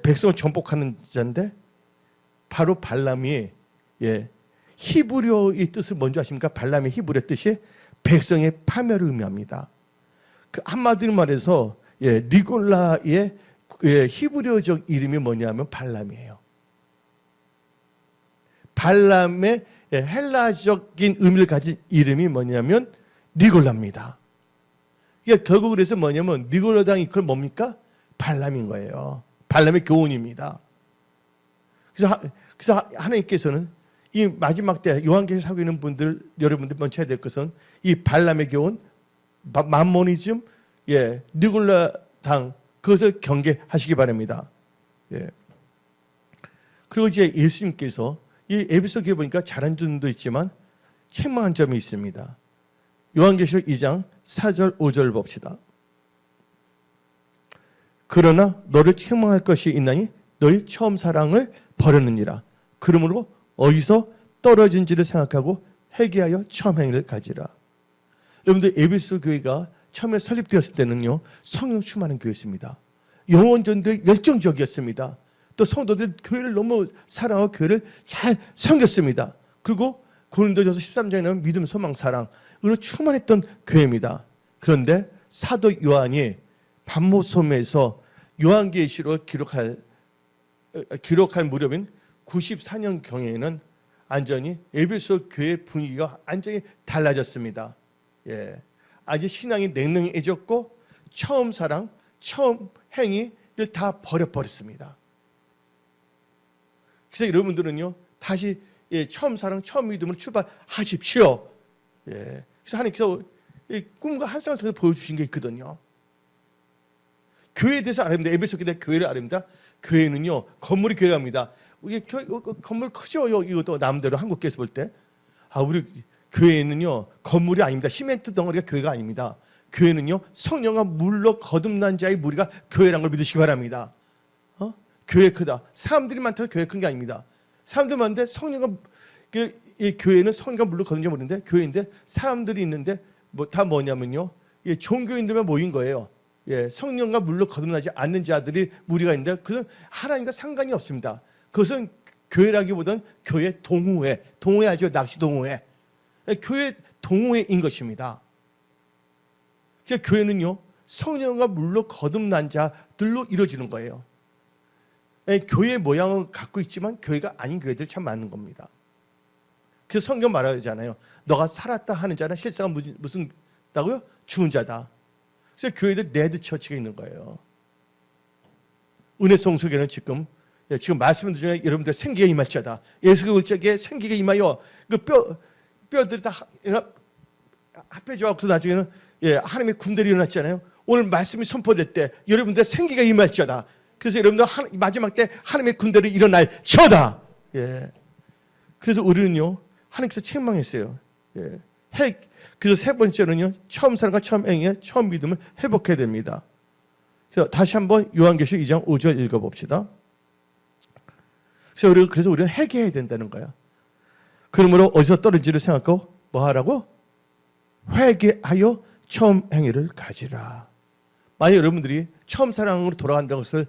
백성을 정복하는 자인데 바로 발람이 히브리어의 뜻을 먼저 아십니까? 발람의 히브리어 뜻이 백성의 파멸을 의미합니다. 그 한마디로 말해서 니골라의 히브리어적 이름이 뭐냐면 발람이에요. 발람의 헬라적인 의미를 가진 이름이 뭐냐면 니골라입니다. 그러니까 결국 그래서 뭐냐면 니골라당이 그걸 뭡니까? 발람인 거예요. 발람의 교훈입니다. 그래서 하나님께서는 이 마지막 때 요한계시록 하고 있는 분들, 여러분들 먼저 해야 될 것은 이 발람의 교훈, 맘모니즘, 니골라당 그것을 경계하시기 바랍니다. 예. 그리고 이제 예수님께서 이 에베소 교회 보니까 잘한 점도 있지만 책망한 점이 있습니다. 요한계시록 2장 4절 5절 봅시다. 그러나 너를 책망할 것이 있나니 너희 처음 사랑을 버렸느니라. 그러므로 어디서 떨어진지를 생각하고 회개하여 처음 행위를 가지라. 여러분들 에베소 교회가 처음에 설립되었을 때는요, 성령 충만한 교회였습니다. 영혼 전도에 열정적이었습니다. 또 성도들 교회를 너무 사랑하고 교회를 잘 섬겼습니다. 그리고 고린도전서 13장에는 믿음, 소망, 사랑으로 충만했던 교회입니다. 그런데 사도 요한이 반모섬에서 요한계시록을 기록할 무렵인 94년 경에는 완전히 에베소 교회 분위기가 완전히 달라졌습니다. 예, 아주 신앙이 냉랭해졌고 처음 사랑, 처음 행위를 다 버려버렸습니다. 그래서 여러분들은요 다시 처음 사랑, 처음 믿음으로 출발하십시오. 예, 그래서 하나님께서 꿈과 환상을 통해 보여주신 게 있거든요. 교회에 대해서 알아야 됩니다. 에베소 교회 교회를 알아야 됩니다. 교회는요 건물이 교회입니다. 이게 건물 크죠? 이것도 남대로 한국교회에서 볼 때. 우리 교회는요 건물이 아닙니다. 시멘트 덩어리가 교회가 아닙니다. 교회는요 성령과 물로 거듭난 자의 무리가 교회라는 걸 믿으시기 바랍니다. 교회 크다. 사람들이 많다고 교회 큰 게 아닙니다. 사람들 많은데 성령과 이 교회는 성령과 물로 거듭난 자 모르는데 교회인데 사람들이 있는데 다 뭐냐면요 종교인들만 모인 거예요. 예, 성령과 물로 거듭나지 않는 자들이 무리가 있는데 그것은 하나님과 상관이 없습니다. 그것은 교회라기보다는 교회 동호회, 동호회 알죠? 낚시 동호회. 교회 동호회인 것입니다. 그러니까 교회는요 성령과 물로 거듭난 자들로 이루어지는 거예요. 교회 모양을 갖고 있지만 교회가 아닌 교회들 참 많은 겁니다. 그래서 성경 말하잖아요. 너가 살았다 하는 자는 실상은 무슨 다고요? 죽은 자다. 그래서 교회들 네드처치가 있는 거예요. 은혜송 속에는 지금 말씀 중에 여러분들 생기가 임할 자다. 예수가 올 적에 생기가 임하여 그 뼈들이 다 합해져 갖고 나중에는 하나님의 군대를 일어났잖아요. 오늘 말씀이 선포될 때 여러분들 생기가 임할 자다. 그래서 여러분들 마지막 때 하나님의 군대를 일어날 저다. 예. 그래서 우리는요 하나님께서 책망했어요. 예. 그래서 세 번째는요 처음 사랑과 처음 행위에 처음 믿음을 회복해야 됩니다. 그래서 다시 한번 요한계시록 2장 5절 읽어봅시다. 그래서 우리는 회개해야 된다는 거야. 그러므로 어디서 떨어진지를 생각하고 뭐 하라고? 회개하여 처음 행위를 가지라. 만약 여러분들이 처음 사랑으로 돌아간다는 것을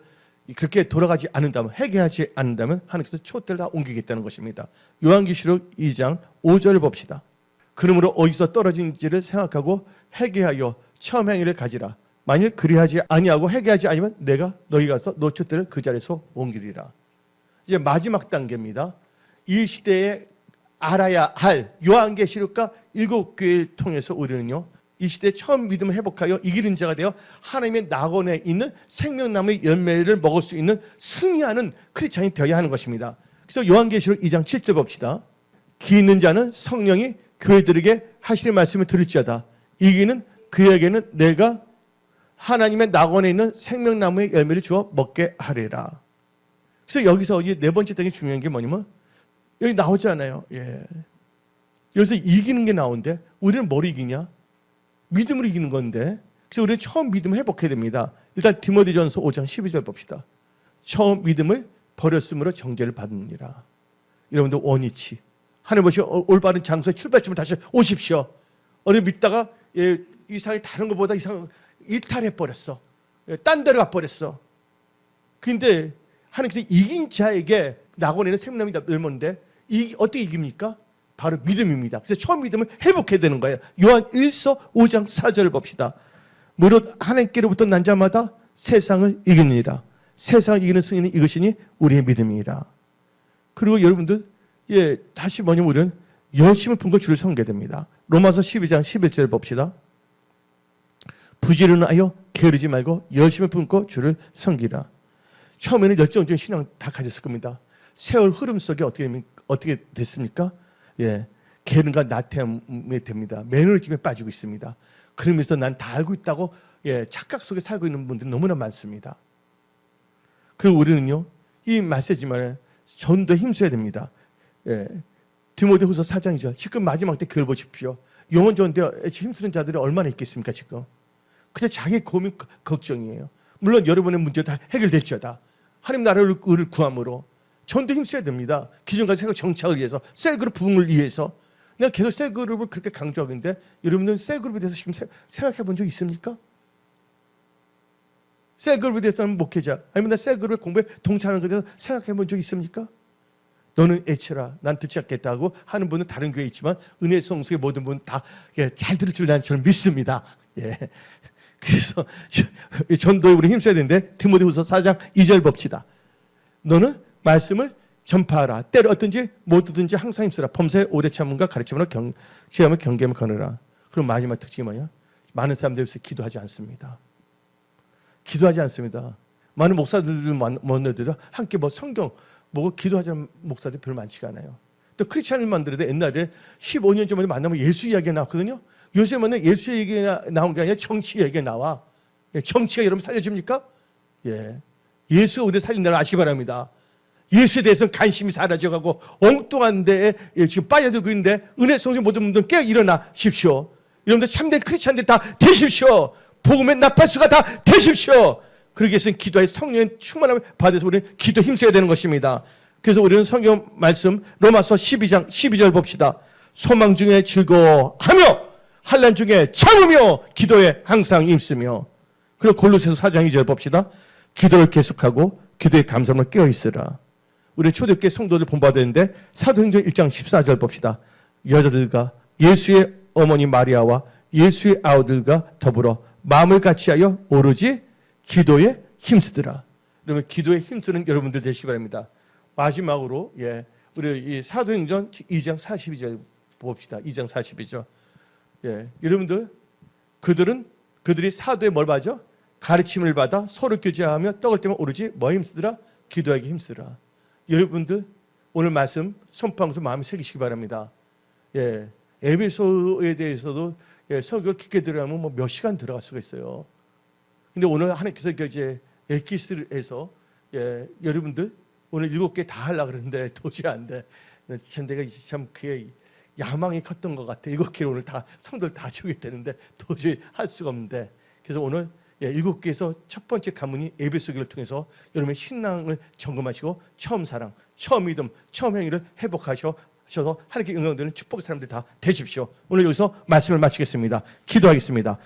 그렇게 돌아가지 않는다면, 회개하지 않는다면 하나님께서 촛대를 다 옮기겠다는 것입니다. 요한계시록 2장 5절 봅시다. 그러므로 어디서 떨어진지를 생각하고 회개하여 처음 행위를 가지라. 만일 그리하지 아니하고 회개하지 않으면 내가 너희 가서 너 촛대를 그 자리에서 옮기리라. 이제 마지막 단계입니다. 이 시대에 알아야 할 요한계시록과 7교회를 통해서 우리는요 이 시대에 처음 믿음을 회복하여 이기는 자가 되어 하나님의 낙원에 있는 생명나무의 열매를 먹을 수 있는 승리하는 크리스찬이 되어야 하는 것입니다. 그래서 요한계시록 2장 7절 봅시다. 기 있는 자는 성령이 교회들에게 하시는 말씀을 들을지어다. 이기는 그에게는 내가 하나님의 낙원에 있는 생명나무의 열매를 주어 먹게 하리라. 그래서 여기서 네 번째 되게 중요한 게 뭐냐면 여기 나오잖아요. 예. 여기서 이기는 게 나오는데 우리는 뭘 이기냐? 믿음으로 이기는 건데 그래서 우리는 처음 믿음을 회복해야 됩니다. 일단 디모데전서 5장 12절 봅시다. 처음 믿음을 버렸으므로 정죄를 받느니라. 여러분들 원위치 하늘 보시고 올바른 장소에 출발점을 다시 오십시오. 어디 믿다가 이상이 다른 것보다 이상 이탈해버렸어. 딴 데로 가버렸어. 근데 하나님께서 이긴 자에게 낙원에는 생명나무가 열매인데 어떻게 이깁니까? 바로 믿음입니다. 그래서 처음 믿음을 회복해야 되는 거예요. 요한 1서 5장 4절을 봅시다. 무릇 하나님께로부터 난 자마다 세상을 이기느니라. 세상을 이기는 승리는 이것이니 우리의 믿음이라. 그리고 여러분들 다시 뭐냐면 우리는 열심을 품고 주를 섬겨야 됩니다. 로마서 12장 11절 봅시다. 부지런하여 게으르지 말고 열심을 품고 주를 섬기라. 처음에는 열정적인 신앙 다 가졌을 겁니다. 세월 흐름 속에 어떻게 됐습니까? 게으름과 나태함이 됩니다. 매너리즘에 빠지고 있습니다. 그러면서 난 다 알고 있다고 착각 속에 살고 있는 분들이 너무나 많습니다. 그리고 우리는요, 이 메시지만 전도 힘써야 됩니다. 디모데후서 4장이죠. 지금 마지막 때 그걸 보십시오. 영혼 전도에 힘쓰는 자들이 얼마나 있겠습니까 지금? 그냥 자기 고민 걱정이에요. 물론 여러분의 문제 다 해결됐죠다. 하나님 나라를 구함으로 전도 힘써야 됩니다. 기존과 새 정착을 위해서, 셀그룹 부흥을 위해서. 내가 계속 셀그룹을 그렇게 강조하고 있는데 여러분들 셀그룹에 대해서 지금 생각해 본 적 있습니까? 셀그룹에 대해서는 목회자 아니면 나 셀그룹 공부에 동참하는 것에 대해서 생각해 본 적 있습니까? 너는 애처라 난 듣지 않겠다고 하는 분은 다른 교회에 있지만 은혜 성숙의 모든 분 다 잘 들을 줄 나는 저는 믿습니다. 그래서 전도에 우리 힘써야 되는데 디모데후서 4장 2절 봅시다. 너는 말씀을 전파하라. 때로 어떤지 뭐든지 항상 힘쓰라. 범사에 오래 참음과 가르침으로 지혜함을 경계함을 거느라. 그럼 마지막 특징이 뭐냐? 많은 사람들이 요새 기도하지 않습니다. 기도하지 않습니다. 많은 목사들을 만나도 함께 성경 기도하자는 목사들이 별로 많지가 않아요. 또 크리스찬을 만들어도 옛날에 15년 전에 만나면 예수 이야기가 나왔거든요. 요새는 예수 얘기가 나온 게 아니라 정치 얘기가 나와. 정치가 여러분 살려줍니까? 예수가 우리를 살린다는 아시기 바랍니다. 예수에 대해서는 관심이 사라져가고 엉뚱한 데에 지금 빠져들고 있는데 은혜 성신 모든 분들 깨어 일어나십시오. 여러분들 참된 크리스찬들이 다 되십시오. 복음의 나팔수가 다 되십시오. 그러기 위해서는 기도의 성령의 충만함을 받아서 우리는 기도 힘써야 되는 것입니다. 그래서 우리는 성경 말씀 로마서 12장 12절 봅시다. 소망 중에 즐거워하며 환난 중에 참으며 기도에 항상 힘쓰며. 그리고 골로새서 4장 2절 봅시다. 기도를 계속하고 기도에 감사함을 깨어 있으라. 우리 초대교회 성도들 본받았는데 사도행전 1장 14절 봅시다. 여자들과 예수의 어머니 마리아와 예수의 아우들과 더불어 마음을 같이하여 오로지 기도에 힘쓰더라. 그러면 기도에 힘쓰는 여러분들 되시기 바랍니다. 마지막으로 우리 이 사도행전 2장 42절 봅시다. 2장 42절. 여러분들 그들이 사도에 뭘 받죠? 가르침을 받아 서로 교제하며 떡을 떼며 오로지 뭐 힘쓰더라? 기도하기 힘쓰라. 여러분들 오늘 말씀 손방서 마음에 새기시기 바랍니다. 에베소에 대해서도 설교를 깊게 들어가면 몇 시간 들어갈 수가 있어요. 근데 오늘 하나님께서 이제 엑기스에서 여러분들 오늘 7개 다 하려고 그러는데 도저히 안 돼. 참 내가 참 그게 야망이 컸던 것 같아. 7개를 오늘 다 성도를 다 주게 되는데 도저히 할 수가 없는데. 그래서 오늘 7개에서 첫 번째 가문이 에베소교를 통해서 여러분의 신앙을 점검하시고 처음 사랑, 처음 믿음, 처음 행위를 회복하셔서 하나님께 응용되는 축복의 사람들 다 되십시오. 오늘 여기서 말씀을 마치겠습니다. 기도하겠습니다.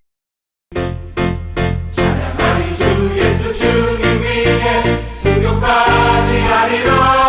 찬양하리 주 예수 주님 위에 순교까지 하리라.